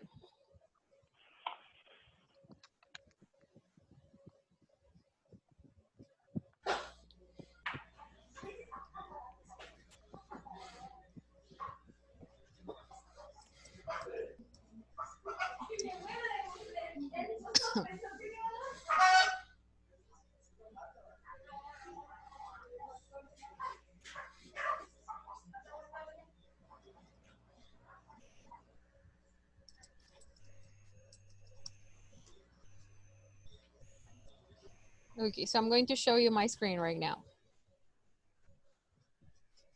Okay, so I'm going to show you my screen right now.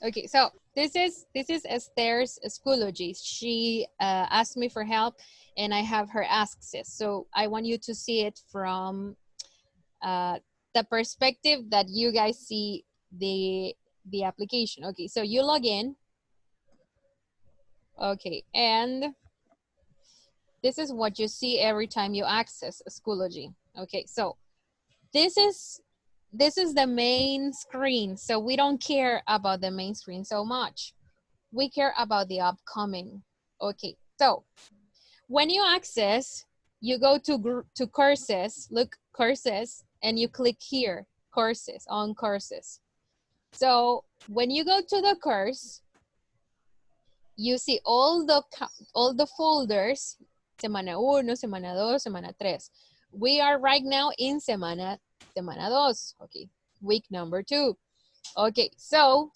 Okay, so this is Esther's Schoology. She asked me for help and I have her access. So I want you to see it from the perspective that you guys see the application. Okay, so you log in. Okay, and this is what you see every time you access Schoology. Okay, so this is the main screen. So we don't care about the main screen so much. We care about the upcoming. Okay, so when you access, you go to courses, look courses, and you click here, courses, on courses. So when you go to the course, you see all the folders, semana 1, semana 2, semana 3. We are right now in semana 2, okay, week number 2. Okay, so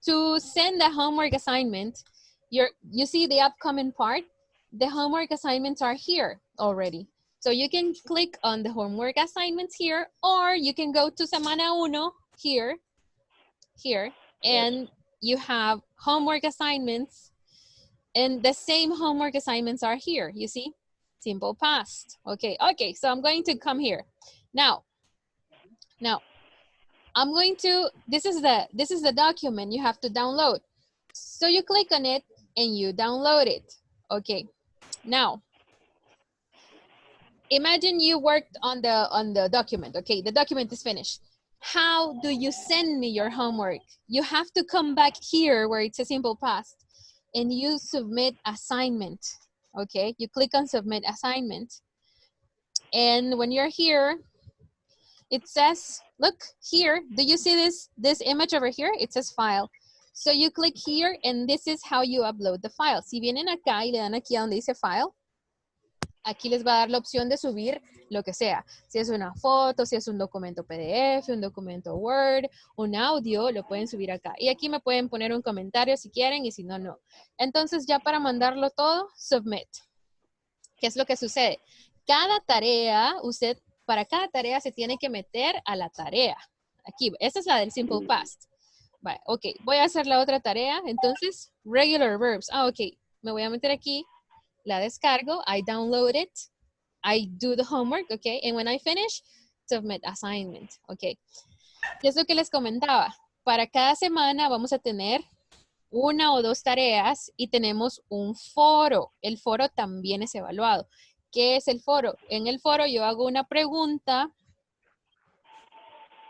to send the homework assignment, you see the upcoming part, the homework assignments are here already. So you can click on the homework assignments here, or you can go to semana 1 here, and you have homework assignments, and the same homework assignments are here, you see? Simple past. Okay, so I'm going to come here. Now, I'm going to, this is the document you have to download. So you click on it and you download it. Okay, now, imagine you worked on the document. Okay, the document is finished. How do you send me your homework? You have to come back here where it's a simple past and you submit assignment. Okay, you click on submit assignment. And when you're here, it says, look here, do you see this image over here? It says file. So you click here and this is how you upload the file. Si vienen acá y le dan aquí a donde dice file, aquí les va a dar la opción de subir lo que sea. Si es una foto, si es un documento PDF, un documento Word, un audio, lo pueden subir acá. Y aquí me pueden poner un comentario si quieren y si no, no. Entonces ya para mandarlo todo, submit. ¿Qué es lo que sucede? Cada tarea, para cada tarea se tiene que meter a la tarea. Aquí, esta es la del simple past. Vale, ok, voy a hacer la otra tarea. Entonces, regular verbs. Ok, me voy a meter aquí. La descargo, I download it, I do the homework, okay, and when I finish, submit assignment, okay. Y es lo que les comentaba, para cada semana vamos a tener 1 o 2 tareas y tenemos un foro. El foro también es evaluado. ¿Qué es el foro? En el foro yo hago una pregunta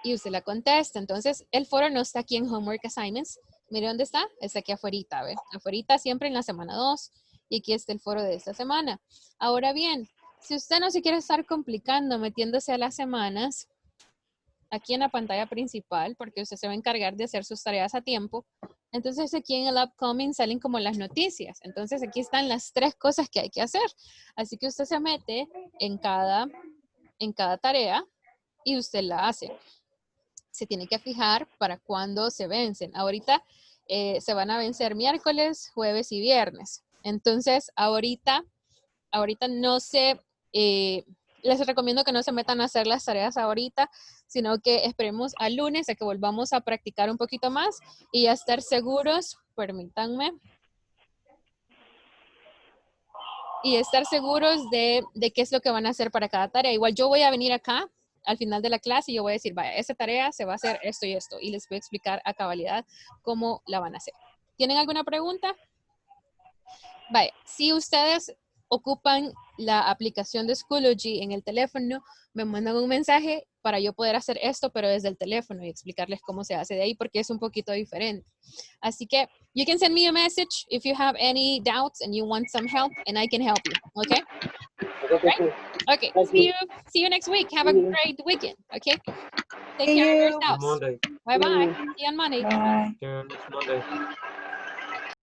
y usted la contesta. Entonces, el foro no está aquí en Homework Assignments. Mire dónde está. Está aquí afuera, ¿ve? Afuera siempre en la semana 2. Y aquí está el foro de esta semana. Ahora bien, si usted no se quiere estar complicando metiéndose a las semanas, aquí en la pantalla principal, porque usted se va a encargar de hacer sus tareas a tiempo, entonces aquí en el upcoming salen como las noticias. Entonces aquí están las 3 cosas que hay que hacer. Así que usted se mete en cada tarea y usted la hace. Se tiene que fijar para cuándo se vencen. Ahorita se van a vencer miércoles, jueves y viernes. Entonces, ahorita no se, les recomiendo que no se metan a hacer las tareas ahorita, sino que esperemos al lunes a que volvamos a practicar un poquito más y ya estar seguros, permítanme, y estar seguros de qué es lo que van a hacer para cada tarea. Igual yo voy a venir acá al final de la clase y yo voy a decir, vaya, esta tarea se va a hacer esto y esto, y les voy a explicar a cabalidad cómo la van a hacer. ¿Tienen alguna pregunta? Vaya, si ustedes ocupan la aplicación de Schoology en el teléfono, me mandan un mensaje para yo poder hacer esto, pero desde el teléfono y explicarles cómo se hace de ahí porque es un poquito diferente. Así que, you can send me a message if you have any doubts and you want some help and I can help you, okay? Right? Okay, see you next week. Have a great weekend, okay? Take care of yourselves. Monday. Bye-bye. See you on Monday. Bye. See you next Monday.